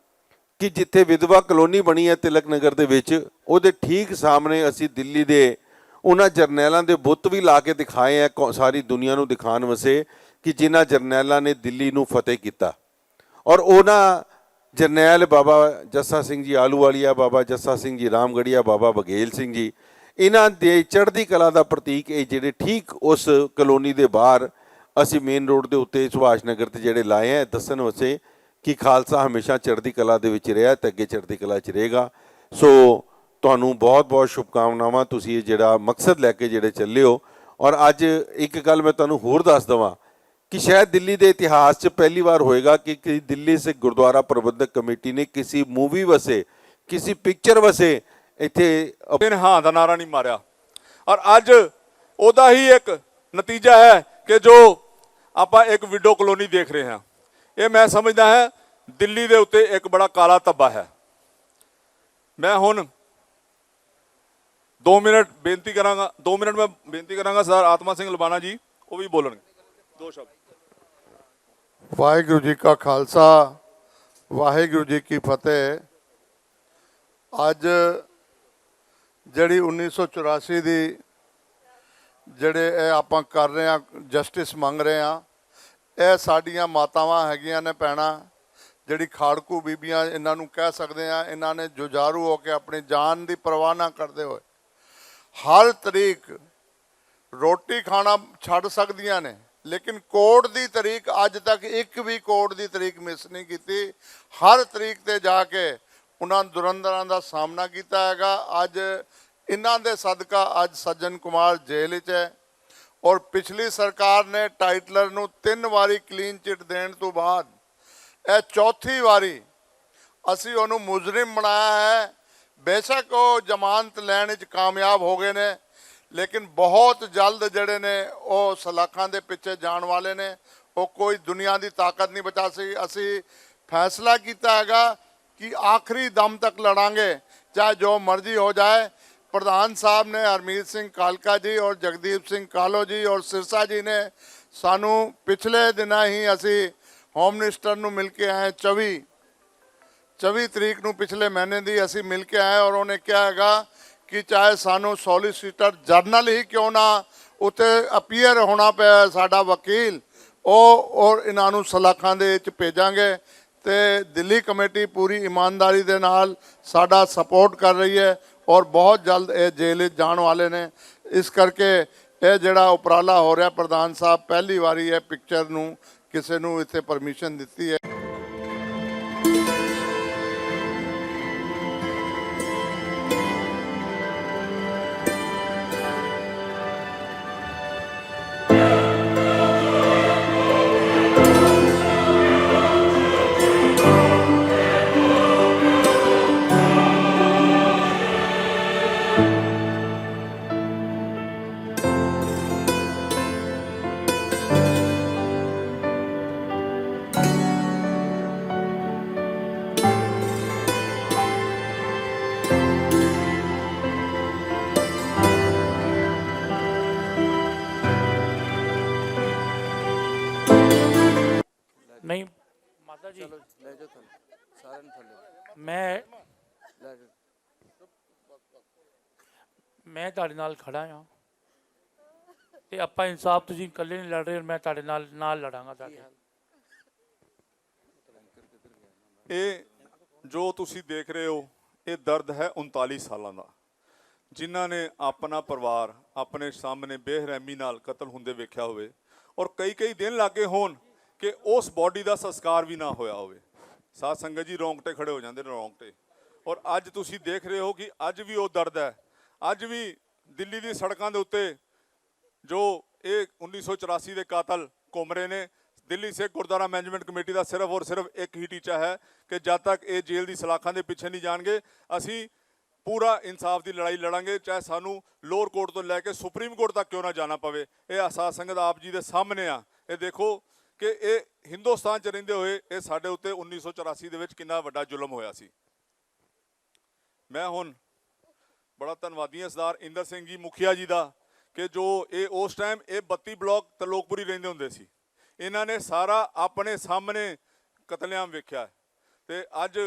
ਕਿ ਜਿੱਥੇ ਵਿਧਵਾ ਕਲੋਨੀ ਬਣੀ ਹੈ ਤਿਲਕ ਨਗਰ ਦੇ ਵਿੱਚ, ਉਹਦੇ ਠੀਕ ਸਾਹਮਣੇ ਅਸੀਂ ਦਿੱਲੀ ਦੇ ਉਹਨਾਂ ਜਰਨੈਲਾਂ ਦੇ ਬੁੱਤ ਵੀ ਲਾ ਕੇ ਦਿਖਾਏ ਹੈ, ਸਾਰੀ ਦੁਨੀਆ ਨੂੰ ਦਿਖਾਉਣ ਵਾਸਤੇ ਕਿ ਜਿਨ੍ਹਾਂ ਜਰਨੈਲਾਂ ਨੇ ਦਿੱਲੀ ਨੂੰ ਫਤਿਹ ਕੀਤਾ। ਔਰ ਉਹਨਾਂ ਜਰਨੈਲ ਬਾਬਾ ਜੱਸਾ ਸਿੰਘ ਜੀ ਆਲੂਵਾਲੀਆ, ਬਾਬਾ ਜੱਸਾ ਸਿੰਘ ਜੀ ਰਾਮਗੜੀਆ, ਬਾਬਾ ਬਘੇਲ ਸਿੰਘ ਜੀ, ਇਹਨਾਂ ਦੇ ਚੜ੍ਹਦੀ ਕਲਾ ਦਾ ਪ੍ਰਤੀਕ ਇਹ ਜਿਹੜੇ ਠੀਕ ਉਸ ਕਲੋਨੀ ਦੇ ਬਾਹਰ ਅਸੀਂ ਮੇਨ ਰੋਡ ਦੇ ਉੱਤੇ ਸੁਭਾਸ਼ ਨਗਰ ਤੇ ਜਿਹੜੇ ਲਾਏ ਹੈ, ਦੱਸਣ ਵਾਸਤੇ ਕਿ ਖਾਲਸਾ ਹਮੇਸ਼ਾ ਚੜ੍ਹਦੀ ਕਲਾ ਦੇ ਵਿੱਚ ਰਿਹਾ ਤੇ ਅੱਗੇ ਚੜ੍ਹਦੀ ਕਲਾ 'ਚ ਰਹੇਗਾ। ਸੋ ਤੁਹਾਨੂੰ ਬਹੁਤ ਬਹੁਤ ਸ਼ੁਭਕਾਮਨਾਵਾਂ, ਤੁਸੀਂ ਇਹ ਜਿਹੜਾ ਮਕਸਦ ਲੈ ਕੇ ਜਿਹੜੇ ਚੱਲੇ ਹੋ। ਔਰ ਅੱਜ ਇੱਕ ਗੱਲ ਮੈਂ ਤੁਹਾਨੂੰ ਹੋਰ ਦੱਸ ਦੇਵਾਂ ਕਿ ਸ਼ਾਇਦ ਦਿੱਲੀ ਦੇ ਇਤਿਹਾਸ 'ਚ ਪਹਿਲੀ ਵਾਰ ਹੋਏਗਾ ਕਿ ਦਿੱਲੀ ਸਿੱਖ ਗੁਰਦੁਆਰਾ ਪ੍ਰਬੰਧਕ ਕਮੇਟੀ ਨੇ ਕਿਸੇ ਮੂਵੀ ਵਾਸਤੇ, ਕਿਸੇ ਪਿਕਚਰ ਵਾਸਤੇ ਇੱਥੇ ਹਾਂ ਦਾ ਨਾਰਾ ਨਹੀਂ ਮਾਰਿਆ। ਔਰ ਅੱਜ ਉਹਦਾ ਹੀ ਇੱਕ ਨਤੀਜਾ ਹੈ ਕਿ ਜੋ ਆਪਾਂ ਇੱਕ ਵਿਡੋ ਕਲੋਨੀ ਦੇਖ ਰਹੇ ਹਾਂ, ਇਹ ਮੈਂ ਸਮਝਦਾ ਹੈ ਦਿੱਲੀ ਦੇ ਉੱਤੇ ਇੱਕ ਬੜਾ ਕਾਲਾ ਧੱਬਾ ਹੈ। ਮੈਂ ਹੁਣ 2 ਮਿੰਟ ਬੇਨਤੀ ਕਰਾਂਗਾ, 2 ਮਿੰਟ ਮੈਂ ਬੇਨਤੀ ਕਰਾਂਗਾ ਸਰਦਾਰ ਆਤਮਾ ਸਿੰਘ ਲਬਾਣਾ ਜੀ, ਉਹ ਵੀ ਬੋਲਣਗੇ 2 ਸ਼ਬਦ। ਵਾਹਿਗੁਰੂ ਜੀ ਕਾ ਖਾਲਸਾ, ਵਾਹਿਗੁਰੂ ਜੀ ਕੀ ਫਤਿਹ। ਅੱਜ ਜਿਹੜੀ 1984 ਦੀ ਜਿਹੜੇ ਇਹ ਆਪਾਂ ਕਰ ਰਹੇ ਹਾਂ, ਜਸਟਿਸ ਮੰਗ ਰਹੇ ਹਾਂ, ਇਹ ਸਾਡੀਆਂ ਮਾਤਾਵਾਂ ਹੈਗੀਆਂ ਨੇ, ਭੈਣਾਂ, ਜਿਹੜੀ ਖਾੜਕੂ ਬੀਬੀਆਂ ਇਹਨਾਂ ਨੂੰ ਕਹਿ ਸਕਦੇ ਆ, ਇਹਨਾਂ ਨੇ ਜੁਝਾਰੂ ਹੋ ਕੇ ਆਪਣੀ ਜਾਨ ਦੀ ਪਰਵਾਹ ਨਾ ਕਰਦੇ ਹੋਏ ਹਰ ਤਰੀਕ ਰੋਟੀ ਖਾਣਾ ਛੱਡ ਸਕਦੀਆਂ ਨੇ, ਲੇਕਿਨ ਕੋਰਟ ਦੀ ਤਰੀਕ ਅੱਜ ਤੱਕ ਇੱਕ ਵੀ ਕੋਰਟ ਦੀ ਤਰੀਕ ਮਿਸ ਨਹੀਂ ਕੀਤੀ। ਹਰ ਤਰੀਕ ਤੇ ਜਾ ਕੇ ਉਹਨਾਂ ਦੁਰੰਦਰਾਂ ਦਾ ਸਾਹਮਣਾ ਕੀਤਾ ਹੈਗਾ। ਅੱਜ ਇਹਨਾਂ ਦੇ ਸਦਕਾ ਅੱਜ ਸੱਜਣ ਕੁਮਾਰ ਜੇਲ੍ਹ ਵਿੱਚ ਹੈ, ਔਰ ਪਿਛਲੀ ਸਰਕਾਰ ਨੇ ਟਾਈਟਲਰ ਨੂੰ 3 ਵਾਰੀ ਕਲੀਨ ਚਿੱਟ ਦੇਣ ਤੋਂ ਬਾਅਦ ਇਹ 4ਥੀ ਵਾਰੀ ਅਸੀਂ ਉਹਨੂੰ ਮੁਜਰਿਮ ਬਣਾਇਆ ਹੈ। ਬੇਸ਼ੱਕ ਉਹ ਜ਼ਮਾਨਤ ਲੈਣ ਵਿੱਚ ਕਾਮਯਾਬ ਹੋ ਗਏ ਨੇ, ਲੇਕਿਨ ਬਹੁਤ ਜਲਦ ਜਿਹੜੇ ਨੇ ਉਹ ਸਲਾਖਾਂ ਦੇ ਪਿੱਛੇ ਜਾਣ ਵਾਲੇ ਨੇ। ਉਹ ਕੋਈ ਦੁਨੀਆ ਦੀ ਤਾਕਤ ਨਹੀਂ ਬਚਾ ਸਕੀ। ਅਸੀਂ ਫੈਸਲਾ ਕੀਤਾ ਹੈਗਾ ਕਿ ਆਖਰੀ ਦਮ ਤੱਕ ਲੜਾਂਗੇ, ਚਾਹੇ ਜੋ ਮਰਜ਼ੀ ਹੋ ਜਾਏ। प्रधान साहब ने हरमीत सिंह कालका जी और जगदीप सिंह कालो जी और सिरसा जी ने सानू पिछले दिन ही असी होम मिनिस्टर नू मिल के आए 24 तरीक नू पिछले महीने दी असी मिल के आए, और उन्हें क्या हैगा कि चाहे सानू सॉलिसिटर जनरल ही क्यों ना उत्ते अपीयर होना पे साडा वकील और इन्हां नू सलाखां दे विच भेजांगे। ते दिल्ली कमेटी पूरी ईमानदारी दे नाल साडा सपोर्ट कर रही है और बहुत जल्द ये जेल जाने वाले ने। इस करके ये जिहड़ा उपराला हो रहा, प्रधान साहब पहली बारी ये पिक्चर नू किसी नू इत्थे परमिशन दिती है। नहीं माता जी, मैं ਤੁਹਾਡੇ ਨਾਲ ਖੜਾ ਹਾਂ ਤੇ ਆਪਾਂ ਇਨਸਾਫ ਤੁਸੀਂ ਇਕੱਲੇ ਨਹੀਂ ਲੜ ਰਹੇ, ਮੈਂ ਤੁਹਾਡੇ ਨਾਲ ਲੜਾਂਗਾ ਤੁਹਾਡੇ ਨਾਲ। ਇਹ ਜੋ ਤੁਸੀਂ ਦੇਖ ਰਹੇ ਹੋ, ਇਹ ਦਰਦ ਹੈ 39 ਸਾਲਾਂ ਦਾ, ਜਿਨ੍ਹਾਂ ਨੇ ਆਪਣਾ ਪਰਿਵਾਰ ਆਪਣੇ ਸਾਹਮਣੇ ਬੇਰਹਿਮੀ ਨਾਲ ਕਤਲ ਹੁੰਦੇ ਵੇਖਿਆ ਹੋਵੇ, ਔਰ ਕਈ ਦਿਨ ਲੱਗੇ ਹੋਣ ਕਿ ਉਸ ਬੋਡੀ ਦਾ ਸੰਸਕਾਰ ਵੀ ਨਾ ਹੋਇਆ ਹੋਵੇ। ਸਾਧ ਸੰਗਤ ਜੀ ਰੌਂਗਟੇ ਖੜੇ ਹੋ ਜਾਂਦੇ ਨੇ, ਰੌਂਗਟੇ। ਔਰ ਅੱਜ ਤੁਸੀਂ ਦੇਖ ਰਹੇ ਹੋ ਕਿ ਅੱਜ ਵੀ ਉਹ ਦਰਦ ਹੈ। ਅੱਜ ਵੀ ਦਿੱਲੀ ਦੀ ਸੜਕਾਂ ਦੇ ਉੱਤੇ ਜੋ ਇਹ 1984 ਦੇ ਕਾਤਲ ਘੁੰਮ ਰਹੇ ਨੇ। ਦਿੱਲੀ ਸਿੱਖ ਗੁਰਦੁਆਰਾ ਮੈਨੇਜਮੈਂਟ ਕਮੇਟੀ ਦਾ ਸਿਰਫ ਔਰ ਸਿਰਫ ਇੱਕ ਹੀ ਟੀਚਾ ਹੈ ਕਿ ਜਦ ਤੱਕ ਇਹ ਜੇਲ੍ਹ ਦੀ ਸਲਾਖਾਂ ਦੇ ਪਿੱਛੇ ਨਹੀਂ ਜਾਣਗੇ, ਅਸੀਂ ਪੂਰਾ ਇਨਸਾਫ ਦੀ ਲੜਾਈ ਲੜਾਂਗੇ, ਚਾਹੇ ਸਾਨੂੰ ਲੋਅਰ ਕੋਰਟ ਤੋਂ ਲੈ ਕੇ ਸੁਪਰੀਮ ਕੋਰਟ ਤੱਕ ਕਿਉਂ ਨਾ ਜਾਣਾ ਪਵੇ। ਇਹ ਸਾਧ ਸੰਗਤ ਆਪ ਜੀ ਦੇ ਸਾਹਮਣੇ ਆ। ਇਹ ਦੇਖੋ ਕਿ ਇਹ ਹਿੰਦੁਸਤਾਨ 'ਚ ਰਹਿੰਦੇ ਹੋਏ ਇਹ ਸਾਡੇ ਉੱਤੇ 1984 ਦੇ ਵਿੱਚ ਕਿੰਨਾ ਵੱਡਾ ਜ਼ੁਲਮ ਹੋਇਆ ਸੀ। ਮੈਂ ਹੁਣ ਬੜਾ ਧੰਨਵਾਦੀ ਹਾਂ ਸਰਦਾਰ ਇੰਦਰ ਸਿੰਘ ਜੀ ਮੁਖੀਆ ਜੀ ਦਾ, ਕਿ ਜੋ ਇਹ ਉਸ ਟਾਈਮ ਇਹ 32 ਬਲਾਕ ਤਲੋਕਪੁਰੀ ਰਹਿੰਦੇ ਹੁੰਦੇ ਸੀ, ਇਹਨਾਂ ਨੇ ਸਾਰਾ ਆਪਣੇ ਸਾਹਮਣੇ ਕਤਲੇਆਮ ਵੇਖਿਆ। ਤੇ ਅੱਜ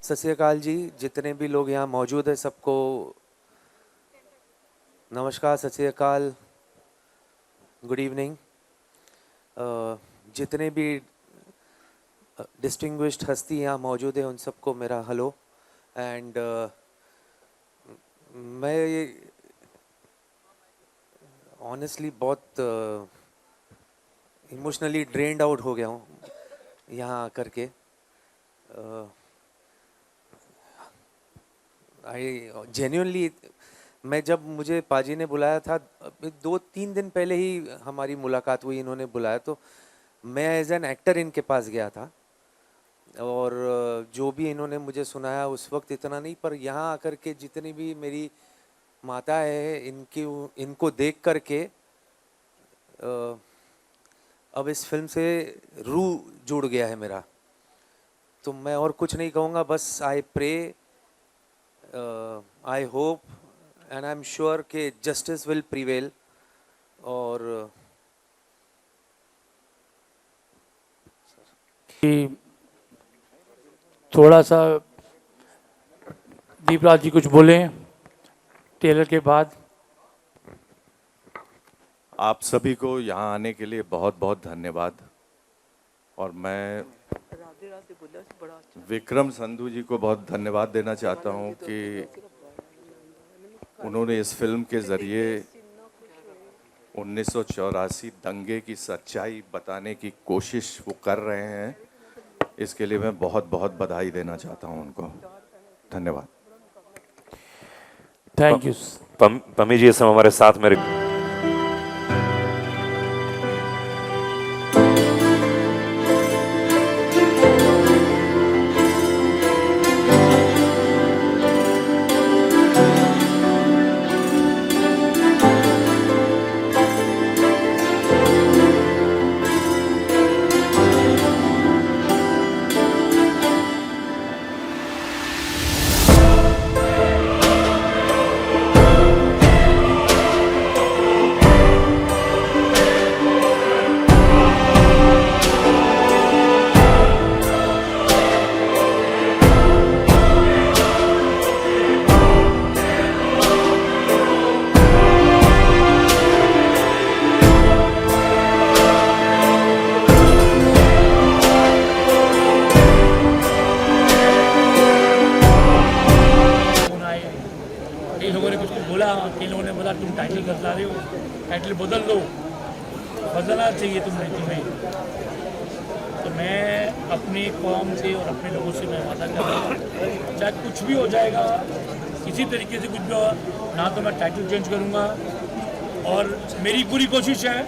सत श्री अकाल जी, जितने भी लोग यहाँ मौजूद हैं सबको नमस्कार, सत श्री अकाल, गुड इवनिंग। जितने भी डिस्टिंग्विश्ड हस्ती यहाँ मौजूद हैं उन सबको मेरा हेलो। एंड मैं ऑनेस्टली बहुत इमोशनली ड्रेन्ड आउट हो गया हूँ यहाँ आकर के। आई जेन्युइनली, मैं जब मुझे पाजी ने बुलाया था 2-3 दिन पहले ही हमारी मुलाकात हुई, इन्होंने बुलाया तो मैं एज एन एक्टर इनके पास गया था और जो भी इन्होंने मुझे सुनाया उस वक्त इतना नहीं, पर यहाँ आकर के जितनी भी मेरी माता है इनको देख कर के अब इस फिल्म से रूह जुड़ गया है मेरा। तो मैं और कुछ नहीं कहूँगा, बस I pray, I hope and I am sure कि जस्टिस विल प्रिवेल। और थोड़ा सा दीपराज जी कुछ बोलें टेलर के बाद। आप सभी को यहाँ आने के लिए बहुत बहुत धन्यवाद। और मैं विक्रम संधू जी को बहुत धन्यवाद देना चाहता हूँ कि उन्होंने इस फिल्म के ज़रिए 1984 दंगे की सच्चाई बताने की कोशिश वो कर रहे हैं। इसके लिए मैं बहुत बहुत बधाई देना चाहता हूँ उनको। धन्यवाद। Thank you. पमी जी इस समय हमारे साथ मेरे तुम टाइटल बदला रहे हो, टाइटल बदल दो, बदलना चाहिए तुम्हें। तो मैं अपनी कौम से और अपने लोगों से मैं वादा कर रहा हूँ, चाहे कुछ भी हो जाएगा, किसी तरीके से कुछ भी हो, ना तो मैं टाइटल चेंज करूँगा। और मेरी पूरी कोशिश है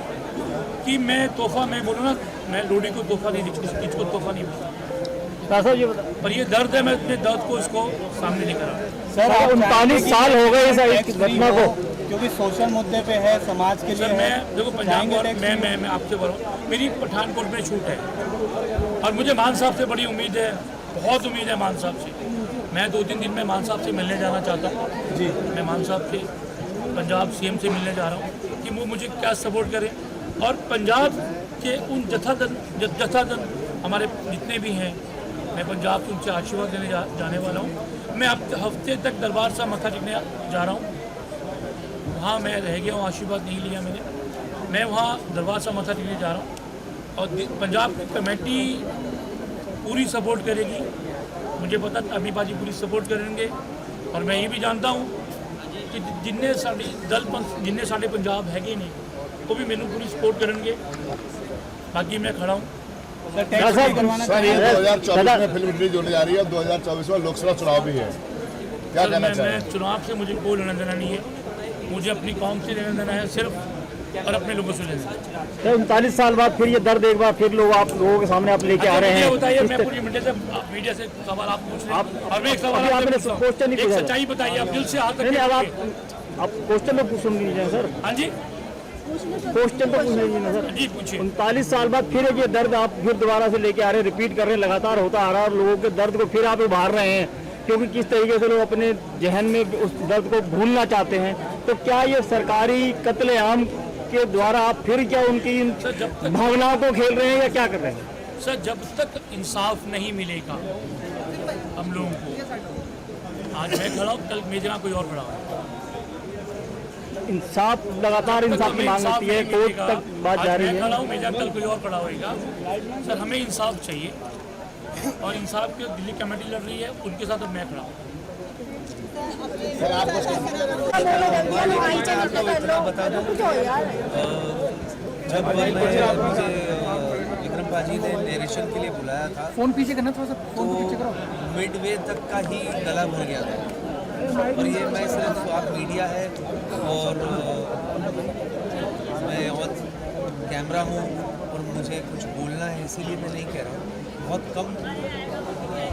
कि मैं तोहफा, मैं बोलूँ ना, मैं लोडी को तोहफा नहीं दी, इसको तोहफा नहीं बोलता। पर ये दर्द है, मैं अपने दर्द को इसको सामने लेकर आ रहा हूँ। सर 39 साल हो गए इस घटना को, क्योंकि सोशल मुद्दे पे है, समाज के लिए सर मैं देखो पंजाब और मैं आपसे बोल रहा हूँ, मेरी पठानकोट में शूट है और मुझे मान साहब से बड़ी उम्मीद है, बहुत उम्मीद है मान साहब से। मैं 2-3 दिन में मान साहब से मिलने जाना चाहता हूँ जी। मैं मान साहब से, पंजाब सीएम से मिलने जा रहा हूँ कि वो मुझे क्या सपोर्ट करें। और पंजाब के उन जथादन हमारे जितने भी हैं, मैं पंजाब से उनसे आशीर्वाद देने जाने वाला हूँ। मैं अब हफ्ते तक दरबार साहब मत्था टेकने जा रहा हूँ, वहाँ मैं रह गया हूँ, आशीर्वाद नहीं लिया मैंने। मैं वहाँ दरबार साहब मत्था टेकने जा रहा हूँ और पंजाब की कमेटी पूरी सपोर्ट करेगी, मुझे पता अभी बाजी पूरी सपोर्ट करेंगे। और मैं ये भी जानता हूँ कि जिन्ने साढ़े पंजाब है नहीं, वो भी मैंने पूरी सपोर्ट करेंगे। बाकी मैं खड़ा हूँ। सर ये 2024 में फिल्म रिलीज होने जा रही है, 2024 में लोकसभा चुनाव भी है, क्या कहना चाहिए? मैं चुनाव से मुझे कोई लेना देना नहीं है, मुझे अपनी कौम से लेना देना है सिर्फ, और अपने लोगों से लेना है। 39 साल बाद फिर ये दर्द एक बार फिर आप लोगों के सामने आप लेके आ रहे हैं। बताइए, मैं पूरी मीडिया से सवाल आप पूछ रहे हैं और मैं एक सवाल क्वेश्चन नहीं पूछा, सच्चाई बताइए, आप दिल से हाथ नहीं, आप क्वेश्चन तो सुन लीजिए सर। हाँ जी, क्वेश्चन तो पूछ लीजिए ना सर। जी पूछिए। 39 साल बाद फिर ये दर्द आप फिर दोबारा से लेके आ रहे हैं, रिपीट कर रहे हैं, लगातार होता आ रहा है और लोगों के दर्द को फिर आप उभार रहे हैं, क्योंकि किस तरीके से लोग अपने जहन में उस दर्द को भूलना चाहते हैं। तो क्या ये सरकारी कत्लेआम के द्वारा आप फिर क्या उनकी भावनाओं को खेल रहे हैं या क्या कर रहे हैं? सर जब तक इंसाफ नहीं मिलेगा हम लोगों को, आज मैं खड़ा हूँ, कल मेरे यहाँ कोई और खड़ा होगा। इंसाफ, लगातार इंसाफ की मांग होती है, कोर्ट तक बात जा रही है। मैं खड़ा हूँ, मेरे कल कोई और खड़ा होगा। सर हमें इंसाफ चाहिए और इंसाफ की दिल्ली कमेटी लड़ रही है, उनके साथ अब मैं खड़ा हूँ। सर आपको जब मुझे विक्रम पाजी ने नरेशन के लिए बुलाया था, फोन पीछे करना थोड़ा सा, तो मिडवे तक का ही गला भर गया था। और ये मैं सिर्फ आप मीडिया है और मैं और कैमरा हूँ और मुझे कुछ बोलना है, इसीलिए मैं नहीं कह रहा हूँ। बहुत कम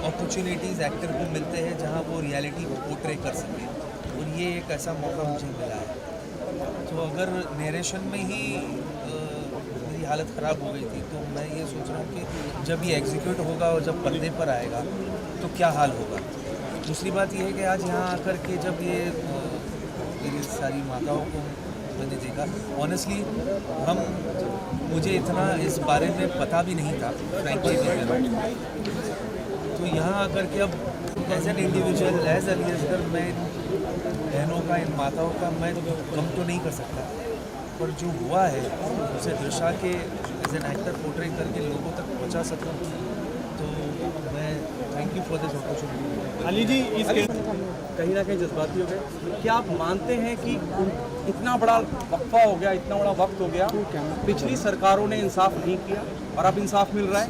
अपॉर्चुनिटीज़ एक्टर को मिलते हैं जहाँ वो रियलिटी को पोर्ट्रे कर सके, और ये एक ऐसा मौका मुझे मिला है। तो अगर नरेशन में ही मेरी हालत ख़राब हो गई थी, तो मैं ये सोच रहा हूँ कि जब ये एग्जीक्यूट होगा और जब पर्दे पर आएगा तो क्या हाल होगा। दूसरी बात यह है कि आज यहाँ आकर के जब ये मेरी सारी माताओं को मैंने देखा, ऑनेस्टली मुझे इतना इस बारे में पता भी नहीं था फ्रैंकली। तो यहाँ आकर के अब as an individual, as a listener, मैं इन बहनों का, इन माताओं का मैं कम तो नहीं कर सकता, पर जो हुआ है उसे दर्शा के एज एन एक्टर पोर्ट्रे करके लोगों तक पहुँचा सकूँ, तो मैं thank you for this opportunity. Ali ji, इसके कहीं ना कहीं जज्बाती हो गए, क्या आप मानते हैं कि इतना बड़ा वक्फा हो गया, इतना बड़ा वक्त हो गया, पिछली सरकारों ने इंसाफ नहीं किया और अब इंसाफ मिल रहा है?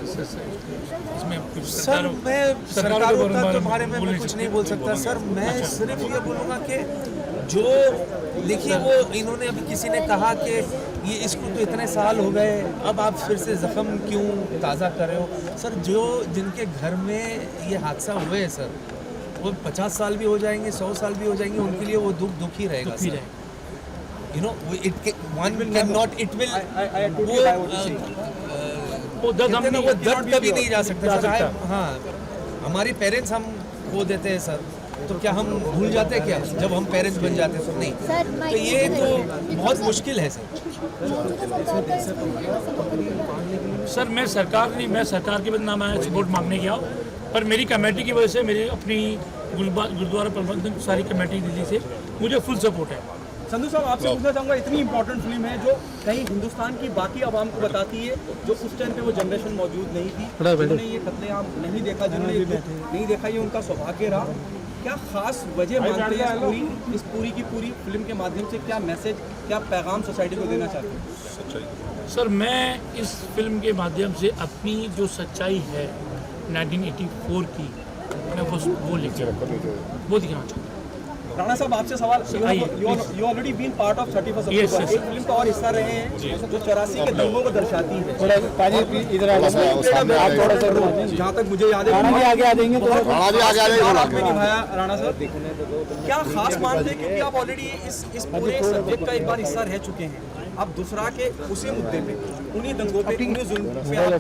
सर मैं सरकारों का के बारे में मैं कुछ नहीं बोल सकता सर। मैं सिर्फ ये बोलूँगा कि जो देखिए, वो इन्होंने अभी किसी ने कहा कि ये इसको तो इतने साल हो गए, अब आप फिर से ज़ख्म क्यों ताज़ा कर रहे हो? सर जो जिनके घर में ये हादसा हुए है सर, वो 50 साल भी हो जाएंगे, 100 साल भी हो जाएंगे, उनके लिए वो दुख ही रहेगा sir. You know one can not, it will, वो दर्द कभी नहीं जा सकता सर। हाँ, हमारे पेरेंट्स हम खो देते हैं सर, तो क्या हम भूल जाते हैं क्या जब हम पेरेंट्स बन जाते हैं? तो नहीं, तो ये तो बहुत मुश्किल है सर। सर मैं सरकार नहीं, मैं सरकार के बदनाम आया सपोर्ट मांगने गया, पर मेरी कमेटी की वजह से, मेरी अपनी गुरुद्वारा प्रबंधन सारी कमेटी दिल्ली से मुझे फुल सपोर्ट है। संधू साहब, आपसे पूछना चाहूँगा, इतनी इंपॉर्टेंट फिल्म है जो कहीं हिंदुस्तान की बाकी आवाम को बताती है, जो उस टाइम पे वो जनरेशन मौजूद नहीं थी, जिन्होंने ये कत्लेआम नहीं देखा, जिन्होंने ये नहीं देखा, ये उनका सौभाग्य रहा। क्या खास वजह मानते हैं इस पूरी की पूरी फिल्म के माध्यम से, क्या मैसेज, क्या पैगाम सोसाइटी को देना चाहते हैं? सर मैं इस फिल्म के माध्यम से अपनी जो सच्चाई है 1984 की, मैं वो लेके वो दिखाना चाहता हूँ। राणा साहब, आपसे सवाल, you already been part of 31 October, एक फिल्म का और हिस्सा रहे हैं जो 84 के दंगों को दर्शाती है। जहाँ तक मुझे याद है, आगे आ जाएंगे तो आपने निभाया राणा साहब। क्या खास मानते हैं, क्योंकि आप ऑलरेडी इस पूरे सब्जेक्ट का एक बार हिस्सा रह चुके हैं, अब दूसरा के उसी मुद्दे पे, उन्हीं दंगों पे, उन्हीं जुल्म पे आप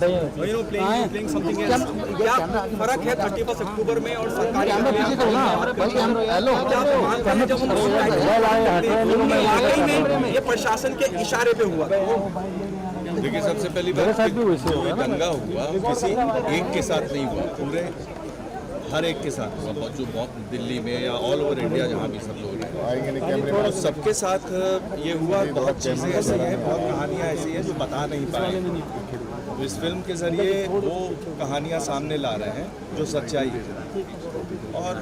प्लेइंग समथिंग एल्स, क्या फर्क है 31 अक्टूबर में और सरकारी जब वाकई में ये प्रशासन के इशारे पे हुआ? देखिए, सबसे पहली बात, जो दंगा हुआ किसी एक के साथ नहीं हुआ, पूरे हर एक के साथ हुआ, जो दिल्ली में या ऑल ओवर इंडिया जहाँ भी सब लोग हैं, और सबके साथ ये हुआ। बहुत चीज़ें ऐसी हैं, बहुत कहानियाँ ऐसी हैं जो बता नहीं पाए, तो इस फिल्म के ज़रिए वो कहानियाँ सामने ला रहे हैं जो सच्चाई है। और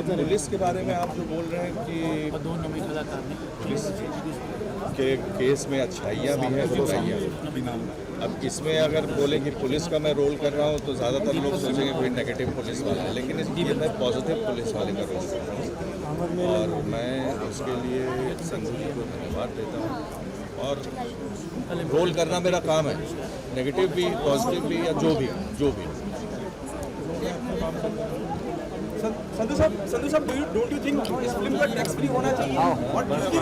पुलिस के बारे में आप जो बोल रहे हैं कि पुलिस के केस में अच्छाइयाँ भी हैं, बुराइयाँ भी। अब इसमें अगर बोले कि पुलिस का मैं रोल कर रहा हूँ तो ज़्यादातर लोग सोचेंगे कोई नेगेटिव पुलिस वाला है, लेकिन इसलिए मैं पॉजिटिव पुलिस वाले का रोल कर रहा हूँ, और मैं उसके लिए संधू जी को धन्यवाद देता हूँ। और रोल करना मेरा काम है, नेगेटिव भी, पॉजिटिव भी, या जो भी। संधू साहब, डोंट यू थिंक इस फिल्म का टैक्स फ्री होना चाहिए? और क्योंकि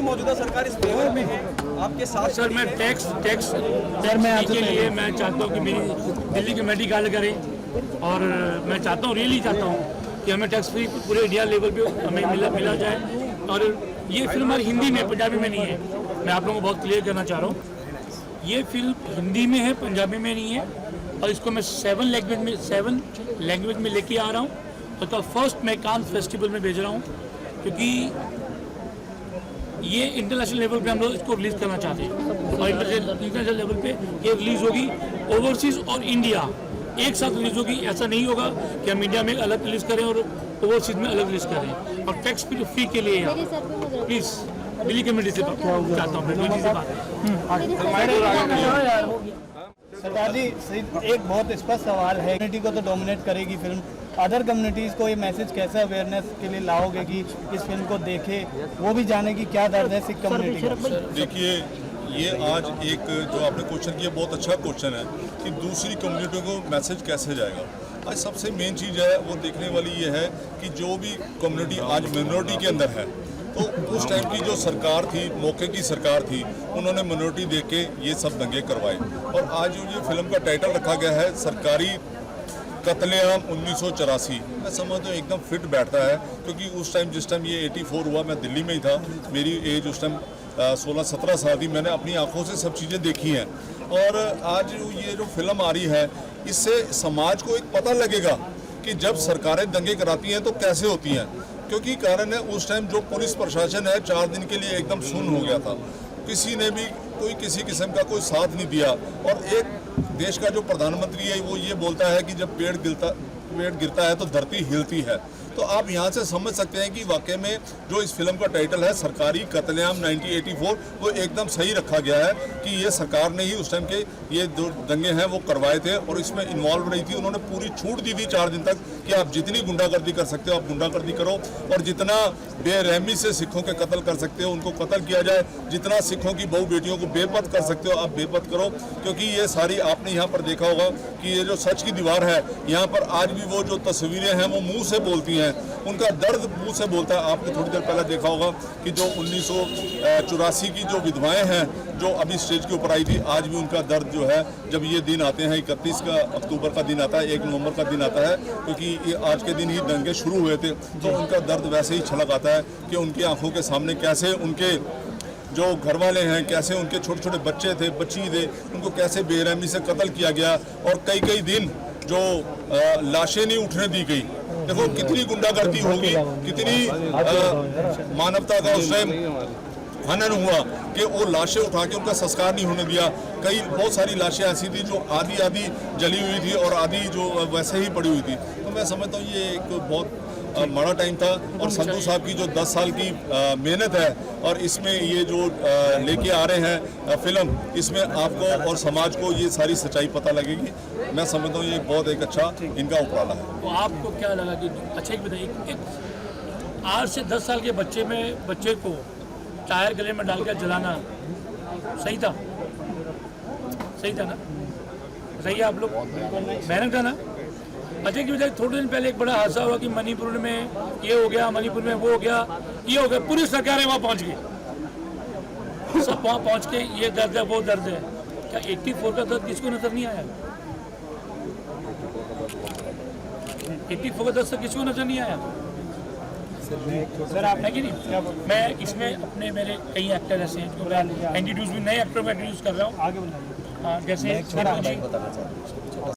मौजूदा सरकार इस फेवर में है, आपके साथ सर मैं टैक्स के लिए मैं चाहता हूँ कि मेरी दिल्ली कमेटी गाल करे, और मैं चाहता हूँ, रियली चाहता हूँ कि हमें टैक्स फ्री पूरे इंडिया लेवल पे हमें मिला जाए। और ये फिल्म हमारी हिंदी में, पंजाबी में नहीं है, मैं आप लोगों को बहुत क्लियर करना चाह रहा हूँ। ये फिल्म हिंदी में है, पंजाबी में नहीं है, और इसको मैं 7 लैंग्वेज में लेके आ रहा हूँ। तो फर्स्ट मैं कान फेस्टिवल में भेज रहा हूँ, क्योंकि ये इंटरनेशनल लेवल पे हम लोग इसको रिलीज़ करना चाहते हैं, और इंटरनेशनल लेवल पे ये रिलीज़ होगी। ओवरसीज़ और इंडिया एक साथ रिलीज होगी। ऐसा नहीं होगा कि हम इंडिया में अलग रिलीज करें और ओवरसीज में अलग रिलीज करें। और टैक्स फी के लिए प्लीज़ दिल्ली कम्युनिटी से चाहता हूँ सरदार जी, एक बहुत स्पष्ट सवाल है, कम्युनिटी को तो डोमिनेट करेगी फिल्म, अदर कम्युनिटीज़ को ये मैसेज कैसे अवेयरनेस के लिए लाओगे कि इस फिल्म को देखे, वो भी जाने की क्या दर्द है सिख कम्युनिटी का? देखिए, ये आज एक जो आपने क्वेश्चन किया बहुत अच्छा क्वेश्चन है कि दूसरी कम्युनिटी को मैसेज कैसे जाएगा। आज सबसे मेन चीज़ है वो देखने वाली ये है कि जो भी कम्युनिटी आज मिनोरिटी के अंदर है, तो उस टाइम की जो सरकार थी, मौके की सरकार थी, उन्होंने मिनोरिटी देख के ये सब दंगे करवाए। और आज जो ये फिल्म का टाइटल रखा गया है सरकारी कत्लेआम 1984, मैं समझता हूँ एकदम फिट बैठता है, क्योंकि उस टाइम जिस टाइम ये 84 हुआ, मैं दिल्ली में ही था, मेरी एज उस टाइम 16-17 साल थी, मैंने अपनी आंखों से सब चीज़ें देखी हैं। और आज ये जो फिल्म आ रही है, इससे समाज को एक पता लगेगा कि जब सरकारें दंगे कराती हैं तो कैसे होती हैं। क्योंकि कारण है उस टाइम जो पुलिस प्रशासन है 4 दिन के लिए एकदम सुन्न हो गया था, किसी ने भी कोई किसी किस्म का कोई साथ नहीं दिया। और एक देश का जो प्रधानमंत्री है वो ये बोलता है कि जब पेड़ गिरता है तो धरती हिलती है। तो आप यहाँ से समझ सकते हैं कि वाकई में जो इस फिल्म का टाइटल है सरकारी कत्लेआम 1984, वो एकदम सही रखा गया है कि ये सरकार ने ही उस टाइम के ये जो दंगे हैं वो करवाए थे और इसमें इन्वॉल्व रही थी। उन्होंने पूरी छूट दी थी 4 दिन तक कि आप जितनी गुंडागर्दी कर सकते हो आप गुंडागर्दी करो, और जितना बेरहमी से सिखों के कत्ल कर सकते हो उनको कत्ल किया जाए, जितना सिखों की बहू बेटियों को बेपत कर सकते हो आप बेपत करो। क्योंकि ये सारी आपने यहाँ पर देखा होगा कि ये जो सच की दीवार है, यहाँ पर आज भी वो जो तस्वीरें हैं वो मुँह से बोलती हैं, उनका दर्द मुंह से बोलता है। आपने थोड़ी देर पहले देखा होगा कि जो 1984 की जो विधवाएं हैं जो अभी स्टेज के ऊपर आई थी, आज भी उनका दर्द जो है जब ये दिन आते हैं, 31 अक्टूबर का दिन आता है, 1 नवंबर का दिन आता है, क्योंकि ये आज के दिन ही दंगे शुरू हुए थे, तो उनका दर्द वैसे ही छलक आता है कि उनकी आंखों के सामने कैसे उनके जो घर वाले हैं, कैसे उनके छोटे छोटे बच्चे थे, बच्ची थे, उनको कैसे बेरहमी से कत्ल किया गया और कई दिन जो लाशें नहीं उठने दी गई। देखो कितनी गुंडागर्दी होगी, कितनी मानवता का उस टाइम हनन हुआ कि वो लाशें उठा के उनका संस्कार नहीं होने दिया। बहुत सारी लाशें ऐसी थी जो आधी जली हुई थी और आधी जो वैसे ही पड़ी हुई थी। तो मैं समझता हूँ ये एक बहुत बड़ा टाइम था। और संधू साहब की जो 10 साल की मेहनत है और इसमें ये जो लेके आ रहे हैं फिल्म, इसमें आपको और समाज को ये सारी सच्चाई पता लगेगी। मैं समझता हूँ ये बहुत एक अच्छा इनका उपराला है। तो आपको क्या लगा कि अच्छा एक बताइए, 8 से 10 साल के बच्चे को टायर गले में डालकर जलाना सही था? सही था ना? सही है आप लोग मेहनत था ना? अच्छा की वजह थोड़े दिन पहले एक बड़ा हादसा हुआ कि मणिपुर में ये हो गया, मणिपुर में वो हो गया, ये हो गया, पूरी सरकारें वहाँ पहुँच गई, सब वहाँ पहुँच के ये दर्द है वो दर्द है। क्या 84 का दर्द किसको नजर नहीं आया? 84 का दर्द किसको नजर नहीं आया? सर आप है कि नहीं? मैं इसमें अपने मेरे कई एक्टर ऐसे हैं जो मैं इंट्रोड्यूस भी नए एक्टर में इंट्रोड्यूस कर रहा हूँ। आगे जैसे